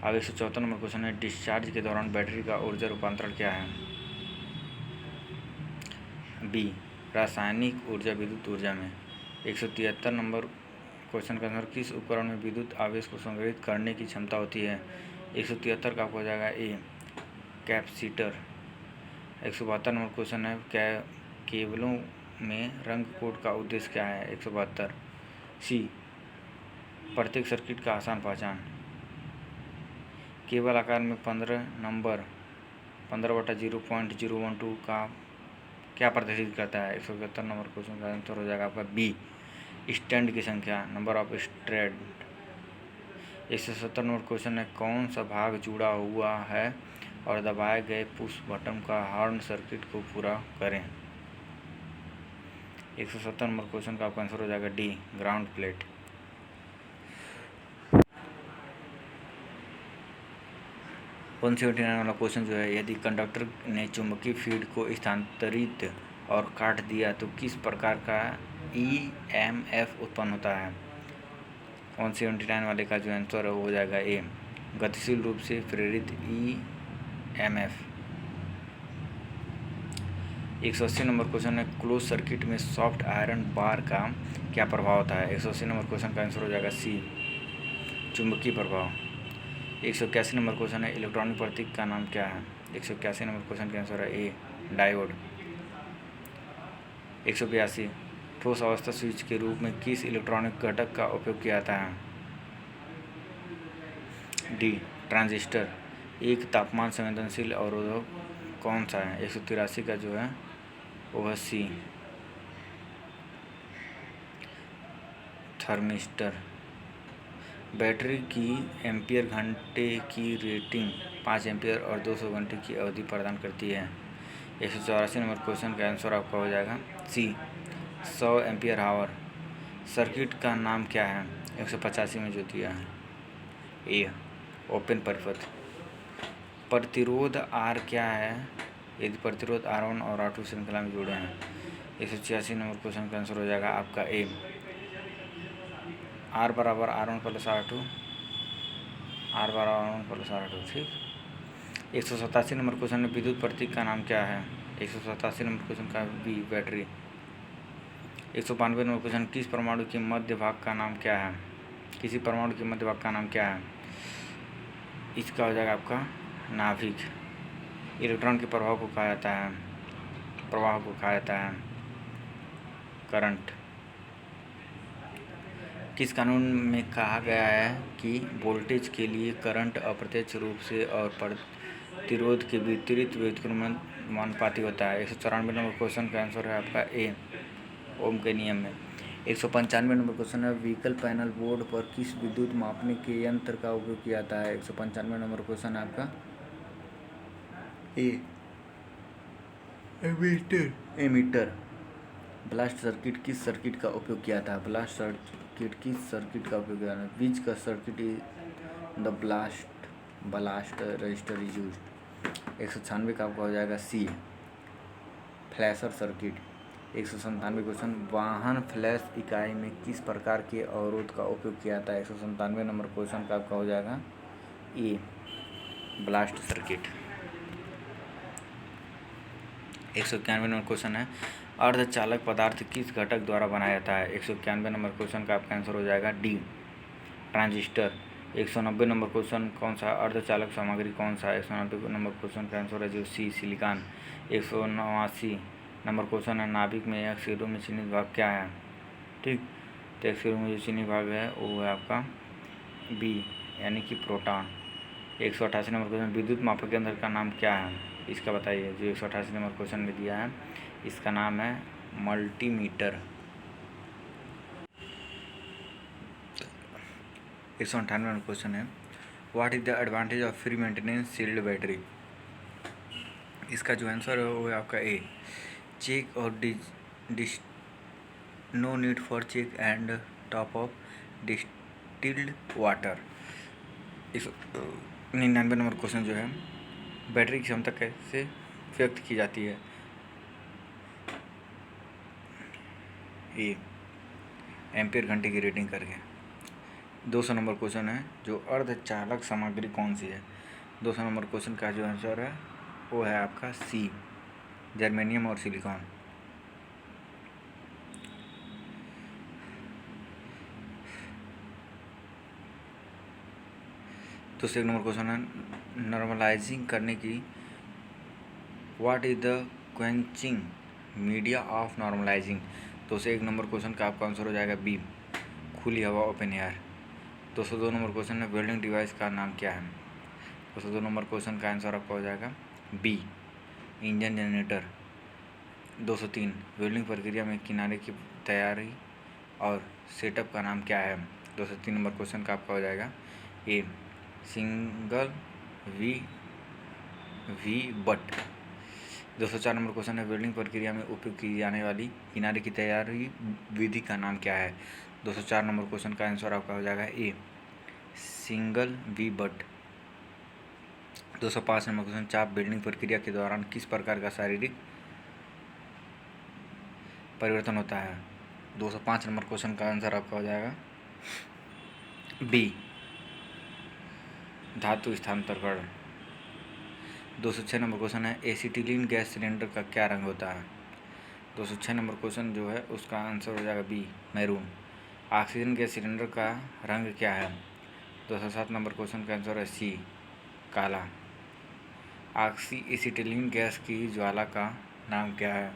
अब 174 नंबर क्वेश्चन है, डिस्चार्ज के दौरान बैटरी का ऊर्जा रूपांतरण क्या है। बी, रासायनिक ऊर्जा विद्युत ऊर्जा में। 173 नंबर क्वेश्चन का आंसर, किस उपकरण में विद्युत आवेश को संग्रहित करने की क्षमता होती है। 173 का हो जाएगा ए, कैपेसिटर। 172 नंबर क्वेश्चन है, केबलों में रंग कोड का उद्देश्य क्या है। 172 सी, प्रत्येक सर्किट का आसान पहचान। केवल आकार में 15/0.012 का क्या प्रदर्शित करता है? 171 नंबर क्वेश्चन का आंसर हो जाएगा आपका बी, स्टैंड की संख्या, number of strand. 170 number question है, कौन सा भाग जुड़ा हुआ है और दबाए गए पुश बटन का हॉर्न सर्किट को पूरा करें? 170 नंबर क्वेश्चन का आपका आंसर हो जाएगा डी, ग्राउंड प्लेट। 179 वाला क्वेश्चन जो है, यदि कंडक्टर ने चुंबकीय फील्ड को स्थानांतरित और काट दिया तो किस प्रकार का EMF उत्पन्न होता है? 179 वाले का जो आंसर है वो हो जाएगा ए, गतिशील रूप से प्रेरित EMF। 180 नंबर क्वेश्चन है, क्लोज सर्किट में सॉफ्ट आयरन बार का क्या प्रभाव होता है? 180 नंबर क्वेश्चन का आंसर हो जाएगा सी, चुंबकीय प्रभाव। 181 नंबर क्वेश्चन है, इलेक्ट्रॉनिक प्रतीक का नाम क्या है? 181 नंबर क्वेश्चन का आंसर है ए, डायोड। 182, ठोस अवस्था स्विच के रूप में किस इलेक्ट्रॉनिक घटक का उपयोग किया जाता है? D, transistor. एक तापमान संवेदनशील अवरोधक कौन सा है? 183 का जो है वो है सी, थर्मिस्टर। बैटरी की एम्पियर घंटे की रेटिंग 5 एम्पियर और 200 घंटे की अवधि प्रदान करती है। 184 नंबर क्वेश्चन का आंसर आपका हो जाएगा सी, 100 एम्पियर आवर। सर्किट का नाम क्या है? 185 में जो दिया है ए, ओपन परिपथ। प्रतिरोध R क्या है यदि प्रतिरोध R1 और R2 श्रृंखला में जुड़े हैं? 186 नंबर क्वेश्चन का आंसर हो जाएगा आपका ए, R बराबर R1 प्लस R2, R बराबर R1 प्लस R2, ठीक। 187 नंबर क्वेश्चन में विद्युत प्रतीक का नाम क्या है? 187 नंबर क्वेश्चन का बी, बैटरी। 192 नंबर क्वेश्चन, किस परमाणु के मध्य भाग का नाम क्या है? किसी परमाणु के मध्य भाग का नाम क्या है? इसका हो जाएगा आपका नाभिक। इलेक्ट्रॉन के प्रवाह को कहा जाता है करंट। किस कानून में कहा गया है कि वोल्टेज के लिए करंट अप्रत्यक्ष रूप से और प्रतिरोध के विपरीत व्युत्क्रमानुपाती होता है? 194 नंबर क्वेश्चन का आंसर है आपका ए, ओम के नियम में। 195 नंबर क्वेश्चन है, व्हीकल पैनल बोर्ड पर किस विद्युत मापने के यंत्र का उपयोग किया जाता है? 195 नंबर क्वेश्चन है आपका ए, एमीटर। ब्लास्ट सर्किट किस सर्किट का उपयोग किया था? ब्लास्ट सर्किट किस सर्किट का उपयोग किया था? विच का circuit the blast register is used? 196 का आपका हो जाएगा सी, फ्लैशर सर्किट। 197 क्वेश्चन, वाहन फ्लैश इकाई में किस प्रकार के अवरोध का उपयोग किया जाता है? 197 नंबर क्वेश्चन का आपका हो जाएगा ए, ब्लास्ट सर्किट। 191 नंबर क्वेश्चन है, अर्धचालक पदार्थ किस घटक द्वारा बनाया जाता है? 191 नंबर क्वेश्चन का आपका आंसर हो जाएगा डी, ट्रांजिस्टर। 190 नंबर क्वेश्चन, कौन सा अर्धचालक सामग्री कौन सा है? 190 नंबर क्वेश्चन का आंसर है जो सी, सिलिकॉन। 189 नंबर क्वेश्चन है, नाभिक में एक सिरों में चिन्हित भाग क्या है? ठीक, तो एक सिरों में जो चिन्हित भाग है वो है आपका बी, यानी कि प्रोटॉन। 188 नंबर क्वेश्चन, विद्युत मापक यंत्र का नाम क्या है? इसका बताइए। जो 188 नंबर क्वेश्चन में दिया है इसका नाम है मल्टीमीटर। 198 नंबर क्वेश्चन है, what is the advantage of free maintenance sealed battery? इसका जो आंसर है वो है आपका ए, चेक और no need for check and top of distilled water. 99 number question जो है, बैटरी की क्षमता कैसे व्यक्त की जाती है? ए, एम्पियर घंटे की रेटिंग करके। 200 नंबर क्वेश्चन है, जो अर्धचालक सामग्री कौन सी है? 200 नंबर क्वेश्चन का जो आंसर है वो है आपका सी, जर्मेनियम और सिलिकॉन। 201 नंबर क्वेश्चन है, नॉर्मलाइजिंग करने की what is the quenching media of normalising? 201 number question का आपका आंसर हो जाएगा बी, खुली हवा, ओपन एयर। 202 नंबर क्वेश्चन है, वेल्डिंग डिवाइस का नाम क्या है? 202 नंबर क्वेश्चन का आंसर आपका हो जाएगा बी, इंजन जनरेटर। 203 वेल्डिंग प्रक्रिया में किनारे की तैयारी और सेटअप का नाम क्या है? 203 नंबर क्वेश्चन का आपका हो जाएगा A, single V V butt. 204 number question है, वेल्डिंग प्रक्रिया में उपयोग की जाने वाली किनारे की तैयारी विधि का नाम क्या है? 204 नंबर क्वेश्चन का आंसर आपका हो जाएगा A, single V butt. 205 number question, चाप वेल्डिंग प्रक्रिया के दौरान किस प्रकार का शारीरिक परिवर्तन होता है? 205 नंबर क्वेश्चन का आंसर आपका हो जाएगा बी, धातु स्थानांतरण। 206 नंबर क्वेश्चन है, एसिटिलीन गैस सिलेंडर का क्या रंग होता है? 206 नंबर क्वेश्चन जो है उसका आंसर हो जाएगा B, maroon. Oxygen gas cylinder का रंग क्या है? 207 नंबर क्वेश्चन का आंसर है सी, काला। ऑक्सी एसिटिलीन गैस की ज्वाला का नाम क्या है?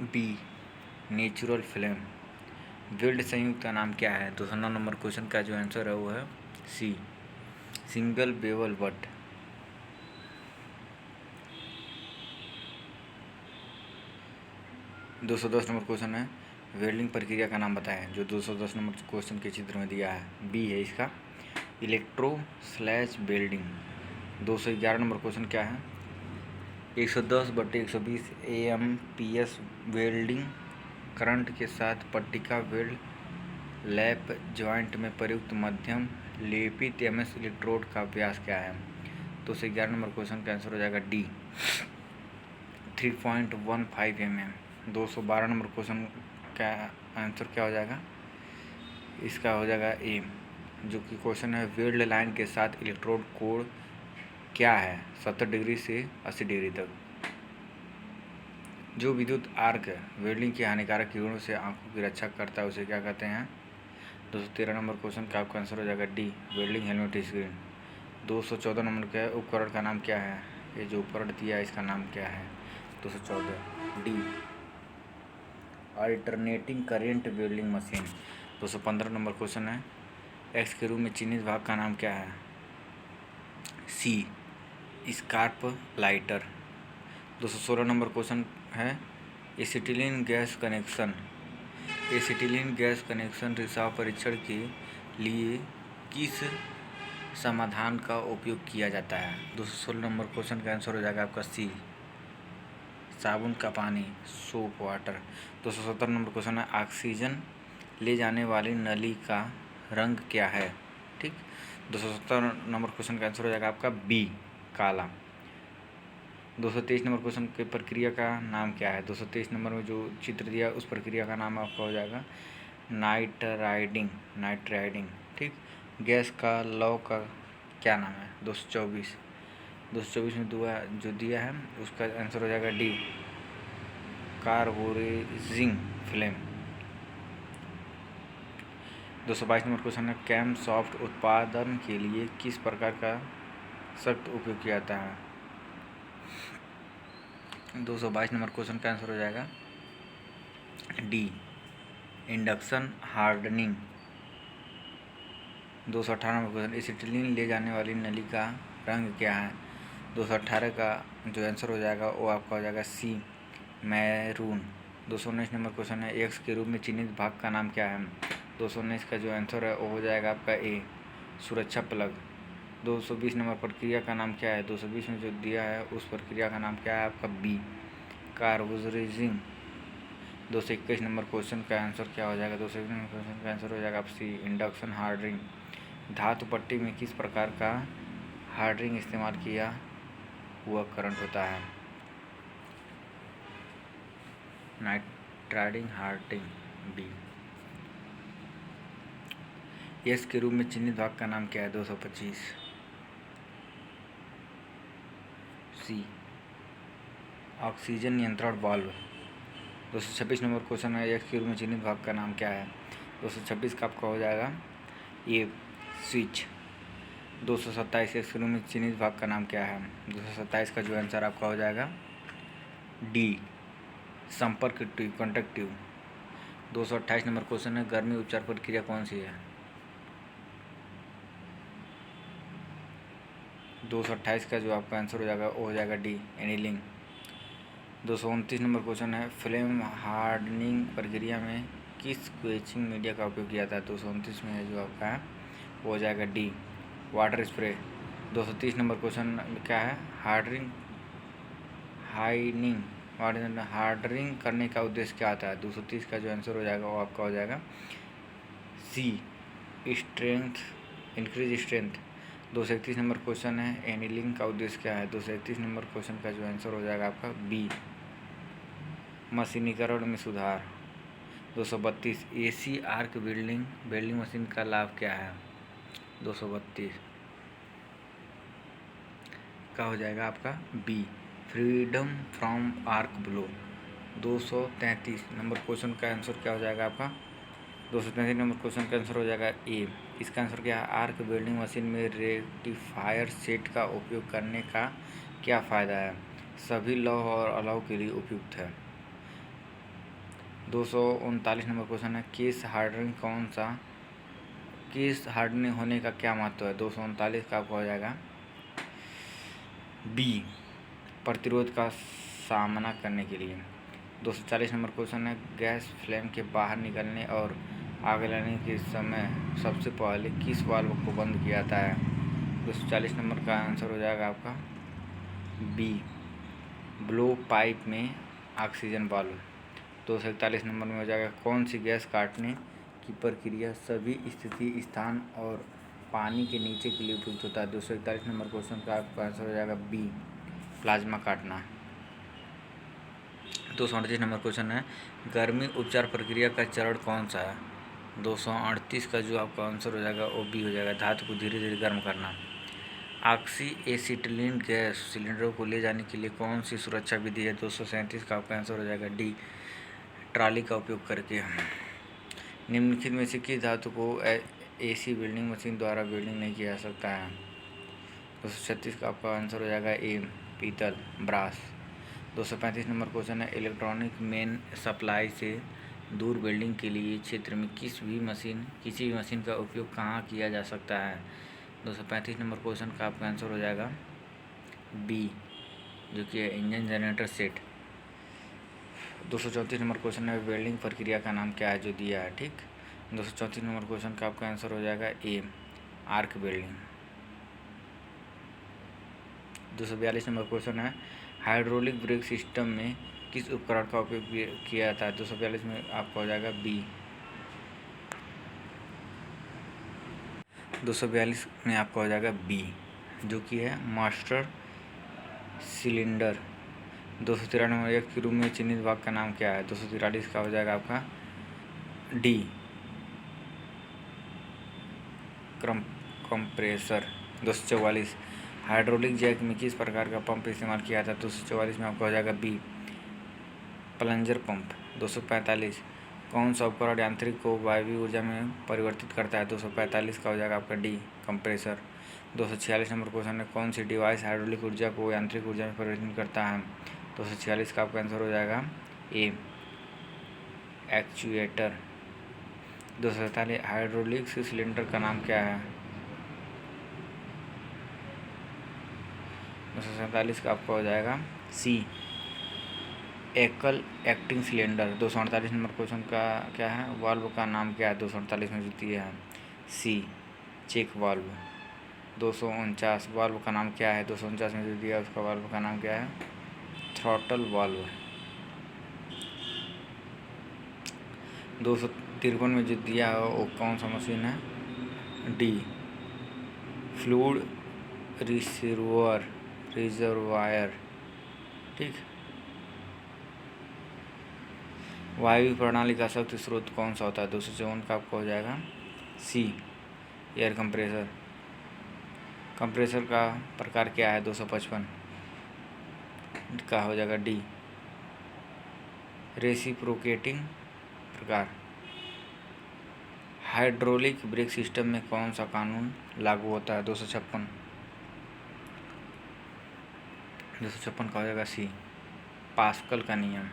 B, natural flame. वेल्ड संयुक्त का नाम क्या है? 209 नंबर क्वेश्चन का जो आंसर है वो है C, single bevel butt. 210 number question है, वेल्डिंग प्रक्रिया का नाम बताएं। जो 210 नंबर क्वेश्चन के चित्र में दिया है बी है इसका, electro slash welding. 211 number question क्या है? 110/120 AMPS वेल्डिंग करंट के साथ पट्टिका वेल्ड लैप जॉइंट में प्रयुक्त मध्यम लेपित MS इलेक्ट्रोड का व्यास क्या है? 211 नंबर क्वेश्चन का आंसर हो जाएगा डी, 3.15 mm। 212 नंबर क्वेश्चन का आंसर क्या हो जाएगा? इसका हो जाएगा ए, जो कि क्वेश्चन है, वेल्ड लाइन के साथ इलेक्ट्रोड कोण क्या है 70 डिग्री से 80 डिग्री तक। जो विद्युत आर्क वेल्डिंग की हानिकारक किरणों से आंखों की रक्षा करता है उसे क्या कहते हैं? 213 नंबर क्वेश्चन का आपका आंसर हो जाएगा D, welding helmet screen. 214 number का उपकरण का नाम क्या है? ये जो उपकरण दिया है इसका नाम क्या है? 214 D, alternating current welding machine. 215 number question है, एक्स के रूप में चिन्हित भाग का नाम क्या है? सी, स्कार्प लाइटर। 216 नंबर क्वेश्चन है, acetylene gas connection. Acetylene gas connection रिसाव परीक्षण के लिए किस समाधान का उपयोग किया जाता है? 216 नंबर क्वेश्चन का आंसर हो जाएगा आपका सी, साबुन का पानी, सोप वाटर। 217 नंबर क्वेश्चन है, ऑक्सीजन ले जाने वाली नली का रंग क्या है? ठीक, 217 नंबर क्वेश्चन का आंसर हो जाएगा आपका बी, काला। 223 नंबर क्वेश्चन के प्रक्रिया का नाम क्या है? 223 नंबर में जो चित्र दिया उस प्रक्रिया का नाम आपका हो जाएगा नाइट्राइडिंग। ठीक, गैस का लौ का क्या नाम है? 224 में जो दिया है उसका आंसर हो जाएगा डी, कार्बोरेजिंग फ्लेम। 222 नंबर क्वेश्चन है, कैम सॉफ्ट उत्पादन के लिए किस प्रकार का सख्त उपयोग किया जाता है? 222 नंबर क्वेश्चन का आंसर हो जाएगा D, induction hardening. 218 number question, acetylene ले जाने वाली नली का रंग क्या है? 218 का जो आंसर हो जाएगा वो आपका हो जाएगा सी, मैरून। 219 नंबर क्वेश्चन है, एक्स के रूप में चिन्हित भाग का नाम क्या है? 219 का जो आंसर है वो हो जाएगा आपका ए, सुरक्षा प्लग। 220 नंबर प्रक्रिया का नाम क्या है? 220 में जो दिया है उस प्रक्रिया का नाम क्या है आपका बी, कार्बोरेजिंग। 221 नंबर क्वेश्चन का आंसर क्या हो जाएगा? 221 नंबर क्वेश्चन का आंसर हो जाएगा आप सी, इंडक्शन हार्डरिंग। धातु पट्टी में किस प्रकार का हार्डरिंग इस्तेमाल किया हुआ करंट होता है? Nitriding हार्डरिंग, B. एस के रूप में चिन्हित भाग का नाम क्या है? 225 सी, ऑक्सीजन नियंत्रण वाल्व। 226 नंबर क्वेश्चन है, एक्स के रूप में चिन्हित भाग का नाम क्या है? 226 का आपका हो जाएगा ए, स्विच। 227 एक्स के रूप में चिन्हित भाग का नाम क्या है? 227 का जो आंसर आपका हो जाएगा डी, संपर्क tube, contact tube. 228 number question है, गर्मी उपचार प्रक्रिया कौन सी है? 228 का जो आपका आंसर हो जाएगा वो हो जाएगा डी, एनीलिंग। 229 नंबर क्वेश्चन है, फ्लेम हार्डनिंग प्रक्रिया में किस क्वेचिंग मीडिया का उपयोग किया जाता है? 229 में जो आपका है वो हो जाएगा D, water spray. 230 number question क्या है, हार्डनिंग करने का उद्देश्य क्या आता है? 230 का जो आंसर हो जाएगा वो आपका हो जाएगा C, strength, increase strength. 231 number question है, एनीलिंग का उद्देश्य क्या है? 231 नंबर क्वेश्चन का जो आंसर हो जाएगा आपका बी, मशीनीकरण में सुधार। 232 एसी आर्क वेल्डिंग मशीन का लाभ क्या है? 232 का हो जाएगा आपका B, freedom from arc blow. 233 number question का आंसर क्या हो जाएगा आपका? 233 नंबर क्वेश्चन का आंसर हो जाएगा ए। इसका आंसर क्या है? आर्क वेल्डिंग मशीन में रेक्टिफायर सेट का उपयोग करने का क्या फ़ायदा है? सभी लौह और अलौह के लिए उपयुक्त है। 239 नंबर क्वेश्चन है, केस हार्डनिंग होने का क्या महत्व है? 239 का आपका हो जाएगा बी, प्रतिरोध का सामना करने के लिए। 240 नंबर क्वेश्चन है, गैस फ्लेम के बाहर निकलने और आग लगने के समय सबसे पहले किस वाल्व को बंद किया जाता है? 240 नंबर का आंसर हो जाएगा आपका बी, ब्लो पाइप में ऑक्सीजन वाल्व। 241 नंबर में हो जाएगा, कौन सी गैस काटने की प्रक्रिया सभी स्थिति, स्थान और पानी के नीचे के लिए उपयुक्त होता है? 241 नंबर क्वेश्चन का आपका आंसर हो जाएगा बी, प्लाज्मा काटना। 238 नंबर क्वेश्चन है, गर्मी उपचार प्रक्रिया का चरण कौन सा है? 238 का जो आपका आंसर हो जाएगा वो बी हो जाएगा, धातु को धीरे धीरे गर्म करना। ऑक्सी एसिटिलीन गैस सिलेंडरों को ले जाने के लिए कौन सी सुरक्षा विधि है? 237 का आपका आंसर हो जाएगा डी, ट्रॉली का उपयोग करके। निम्नलिखित में से किस धातु को एसी वेल्डिंग मशीन द्वारा वेल्डिंग नहीं किया जा सकता है? 236 का आपका आंसर हो जाएगा ए, पीतल, ब्रास। 235 नंबर क्वेश्चन है, इलेक्ट्रॉनिक मेन सप्लाई से दूर वेल्डिंग के लिए क्षेत्र में किसी भी मशीन का उपयोग कहाँ किया जा सकता है? 235 नंबर क्वेश्चन का आपका आंसर हो जाएगा बी, जो कि है engine generator set. 234 number question है, वेल्डिंग प्रक्रिया का नाम क्या है जो दिया है? ठीक, 234 नंबर क्वेश्चन का आपका आंसर हो जाएगा ए, आर्क वेल्डिंग। 242 नंबर क्वेश्चन है, हाइड्रोलिक ब्रेक सिस्टम में किस उपकरण का उपयोग किया जाता है? 242 में आपका हो जाएगा बी। 242 में आपका हो जाएगा बी, जो कि है मास्टर सिलेंडर। 293 नंबर, एक के रूप में चिन्हित भाग का नाम क्या है? 243 का हो जाएगा आपका डी, कंप्रेसर। 244, हाइड्रोलिक जैक में किस प्रकार का पंप इस्तेमाल किया था? 244 में आपका हो जाएगा बी, प्लंजर पंप। 245, कौन सा उपकरण यांत्रिक को वायवीय ऊर्जा में परिवर्तित करता है? 245 का हो जाएगा आपका डी, कंप्रेसर। 246 नंबर क्वेश्चन है, कौन सी डिवाइस हाइड्रोलिक ऊर्जा को यांत्रिक ऊर्जा में परिवर्तित करता है? 246 का आपका आंसर हो जाएगा ए, एक्चुएटर। 247, हाइड्रोलिक सिलेंडर का नाम क्या है? 247 का आपका हो जाएगा सी, एकल एक्टिंग सिलेंडर। 248 नंबर क्वेश्चन का क्या है, वाल्व का नाम क्या है? 248 में द्वितीय है सी, चेक वाल्व। 249, वाल्व का नाम क्या है? 249 में द्वितीय है, उसका वाल्व का नाम क्या है? Throttle valve. 253 में जो दिया है वो कौन सा मशीन है? D, fluid reservoir. ठीक, वायु प्रणाली का शक्ति स्रोत कौन सा होता है? 254 का आपको हो जाएगा सी, एयर कंप्रेसर। कंप्रेसर का प्रकार क्या है? 255 का हो जाएगा डी, रेसिप्रोकेटिंग प्रकार। हाइड्रोलिक ब्रेक सिस्टम में कौन सा कानून लागू होता है? 256 का हो जाएगा सी, पास्कल का नियम।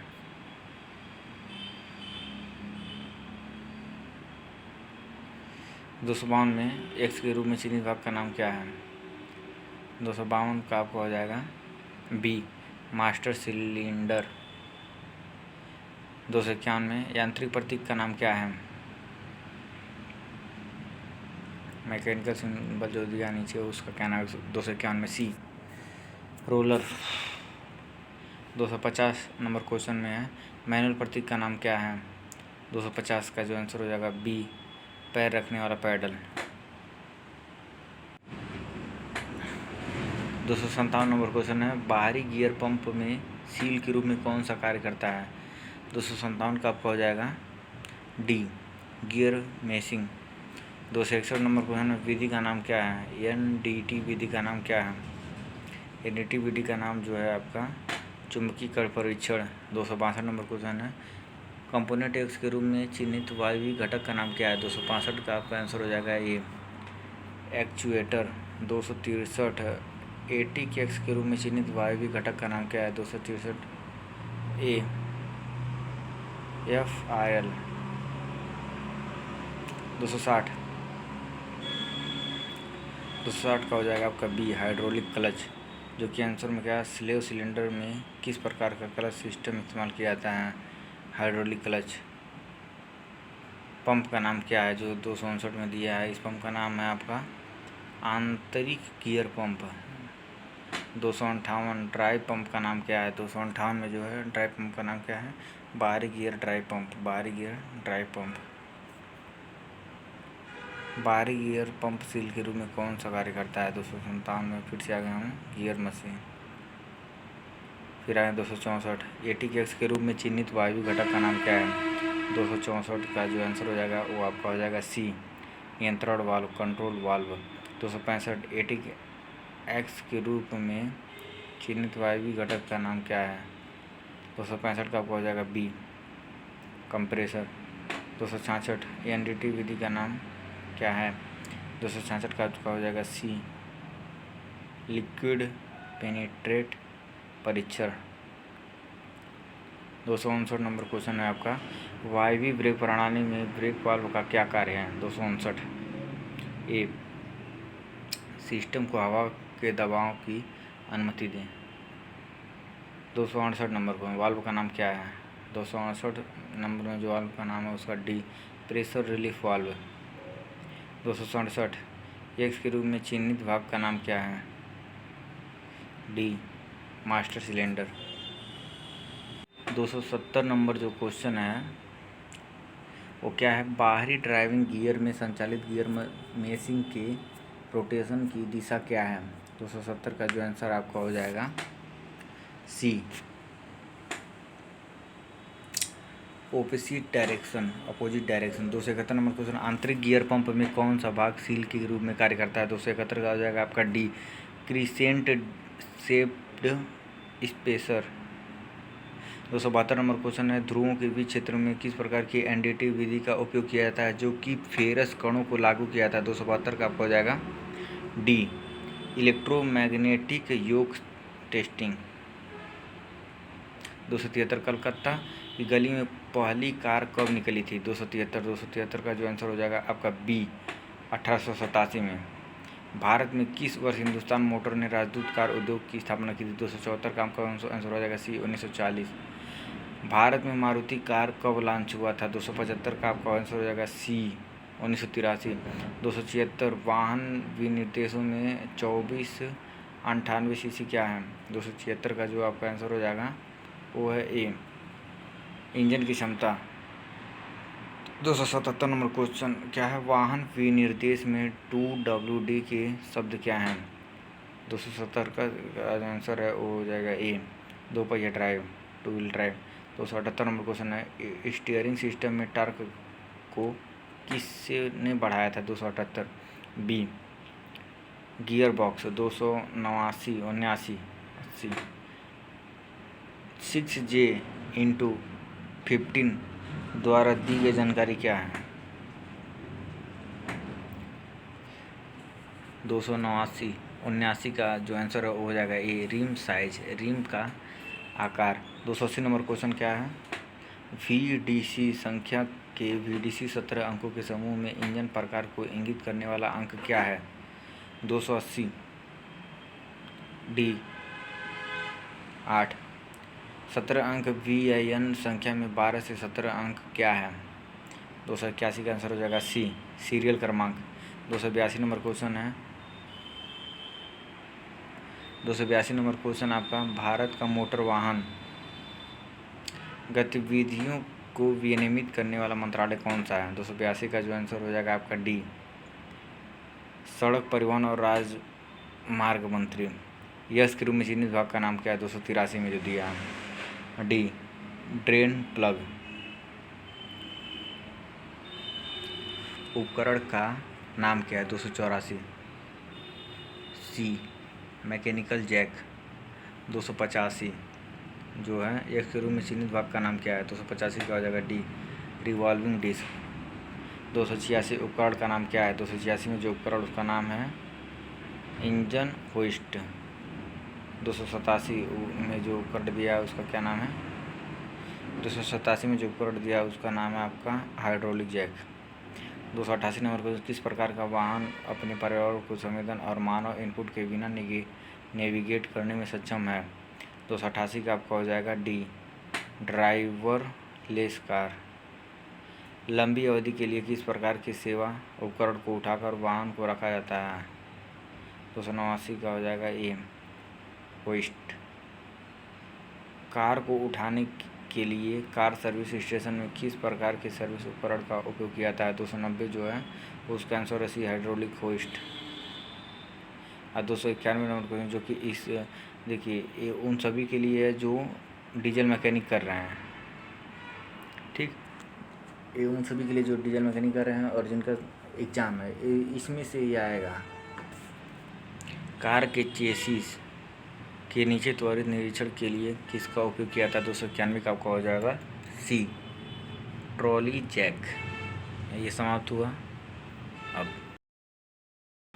252 में एक्स के रूप में चिन्हित भाग का नाम क्या है? 252 का आपका हो जाएगा बी मास्टर सिलेंडर। 251 में यांत्रिक प्रतीक का नाम क्या है? मैकेनिकल सिंबल जो दिया नीचे उसका क्या नाम है? 251 में सी रोलर। 250 नंबर क्वेश्चन में है मैनुअल प्रतीक का नाम क्या है? 250 का जो आंसर हो जाएगा बी पैर रखने वाला पैडल। 257 नंबर क्वेश्चन है बाहरी गियर पंप में सील के रूप में कौन सा कार्य करता है? 257 का आपका हो जाएगा D gear meshing. 261 number question में विधि का नाम क्या है? एनडीटी विधि का नाम क्या है? एनडीटी विधि का नाम जो है आपका चुंबकीकरण परीक्षण। 262 नंबर क्वेश्चन है कंपोनेंट एक्स के रूप में चिन्हित वायवीय घटक का नाम क्या है? 265 का आपका आंसर हो जाएगा ए एक्चुएटर। 263 एटिक एक्स के रूप में चिन्हित वायवीय घटक का नाम क्या है? 263 ए एफ आई एल। 260 का हो जाएगा आपका बी हाइड्रोलिक क्लच, जो कि आंसर में क्या है स्लेव सिलेंडर में किस प्रकार का क्लच सिस्टम इस्तेमाल किया जाता है? Hydraulic clutch. पंप का नाम क्या है जो 259 में दिया है? इस पंप का नाम है आपका आंतरिक गियर पंप। 258 ड्राइव पंप का नाम क्या है? 258 में जो है ड्राइव पंप का नाम क्या है? बाहरी गियर ड्राइव पंप। बाहरी गियर ड्राइव पंप। बाहरी गियर पंप सील के रूप में कौन सा कार्य करता है? 257 में फिर से आ गया हूँ गियर मशीन। फिर आए 264 एटिक एक्स के रूप में चिन्हित वायु घटक का नाम क्या है? 264 का जो आंसर हो जाएगा वो आपका हो जाएगा सी नियंत्रण valve control valve. 265 attic x के रूप में चिन्हित वायवीय घटक का नाम क्या है? 265 का आपको हो जाएगा बी कंप्रेसर। 266 एनडीटी विधि का नाम क्या है? 266 का आपका हो जाएगा सी लिक्विड पेनिट्रेट परीक्षण। 259 नंबर क्वेश्चन है आपका वायवीय ब्रेक प्रणाली में ब्रेक वाल्व का क्या कार्य है? 259 ए सिस्टम को हवा के दबाव की अनुमति दें। 268 नंबर पर वाल्व का नाम क्या है? 268 नंबर में जो वाल्व का नाम है उसका D pressure relief valve. 267 x के रूप में चिन्हित भाग का नाम क्या है? D master cylinder. 270 नंबर जो क्वेश्चन है वो क्या है बाहरी ड्राइविंग गियर में संचालित गियर मेशिंग के रोटेशन की दिशा क्या है? 270 का जो आंसर आपका हो जाएगा C opposite direction opposite direction. 271 number question आंतरिक गियर पंप में कौन सा भाग सील के रूप में कार्य करता है? 271 का हो जाएगा आपका D crescent shaped spacer. 272 number question है ध्रुवों के बीच क्षेत्र में किस प्रकार की एनडीटी विधि का उपयोग किया जाता है जो कि फेरस कणों को लागू किया जाता है? 272 का आपका हो जाएगा डी इलेक्ट्रोमैग्नेटिक योग टेस्टिंग। 273 कलकत्ता की गली में पहली कार कब निकली थी? 273 का जो आंसर हो जाएगा आपका बी 1887 में। भारत में किस वर्ष हिंदुस्तान मोटर ने राजदूत कार उद्योग की स्थापना की थी? 274 का आपका आंसर हो जाएगा सी 1940। भारत में मारुति कार कब लॉन्च हुआ था? 275 का आपका आंसर हो जाएगा सी 1983। 276 वाहन विनिर्देशों में 2498 सीसी क्या है? 276 का जो आपका आंसर हो जाएगा वो है ए इंजन की क्षमता। 277 नंबर क्वेश्चन क्या है वाहन विनिर्देश में 2WD के शब्द क्या हैं? 270 का आंसर है वो हो जाएगा ए दो पहिया drive two wheel drive. 278 number question है स्टीयरिंग सिस्टम में टॉर्क को किसने बढ़ाया था? 278 बी गियर बॉक्स। 289 6J/15 द्वारा दी गई जानकारी क्या है? 279 का जो आंसर है वो हो जाएगा ए रिम साइज रिम का आकार। 280 नंबर क्वेश्चन क्या है VDC संख्या के VDC 17 अंकों के समूह में इंजन प्रकार को इंगित करने वाला अंक क्या है? 280 डी 8। 17 अंक VIN संख्या में 12 से 17 अंक क्या है? 281 का आंसर हो जाएगा सी, सीरियल क्रमांक। 282 नंबर क्वेश्चन है। 282 नंबर क्वेश्चन आपका, भारत का मोटर वाहन गतिविधियों को विनियमित करने वाला मंत्रालय कौन सा है? 282 का जो आंसर हो जाएगा आपका डी, सड़क परिवहन और राजमार्ग मंत्री। यस के रूप में चिन्हित विभाग का नाम क्या है? 283 में जो दिया है, डी, ड्रेन प्लग। उपकरण का नाम क्या है? 284, सी, मैकेनिकल जैक। 285 जो है एक्स के रूप में चिन्हित भाग का नाम क्या है? 285 का हो जाएगा डी, रिवॉल्विंग डिस्क। 286 उपकरण का नाम क्या है? 286 में जो उपकरण उसका नाम है इंजन होइस्ट। 287 में जो उपकरण दिया है उसका क्या नाम है? 287 में जो उपकरण दिया है उसका नाम है आपका हाइड्रोलिक जैक। 288 नंबर को, किस प्रकार का वाहन अपने पर्यावरण को संवेदन और मानव इनपुट के बिना नेविगेट करने में सक्षम है? 288 का आपका हो जाएगा डी, ड्राइवरलेस कार। लंबी अवधि के लिए किस प्रकार की सेवा उपकरण को उठाकर वाहन को रखा जाता है? 289 का हो जाएगा ए, होइस्ट। कार को उठाने के लिए कार सर्विस स्टेशन में किस प्रकार के सर्विस उपकरण का उपयोग किया जाता है? 290 जो है उसका आंसर है सी, हाइड्रोलिक होइस्ट। और 291 नंबर क्वेश्चन, जो कि इस देखिए ये उन सभी के लिए है जो डीजल मैकेनिक कर रहे हैं, ठीक, ये उन सभी के लिए जो डीजल मैकेनिक कर रहे हैं और जिनका एग्ज़ाम है, इसमें से ये आएगा। कार के चेसिस के नीचे त्वरित निरीक्षण के लिए किसका उपयोग किया था? 291 का आपका हो जाएगा सी, ट्रॉली जैक। ये समाप्त हुआ। अब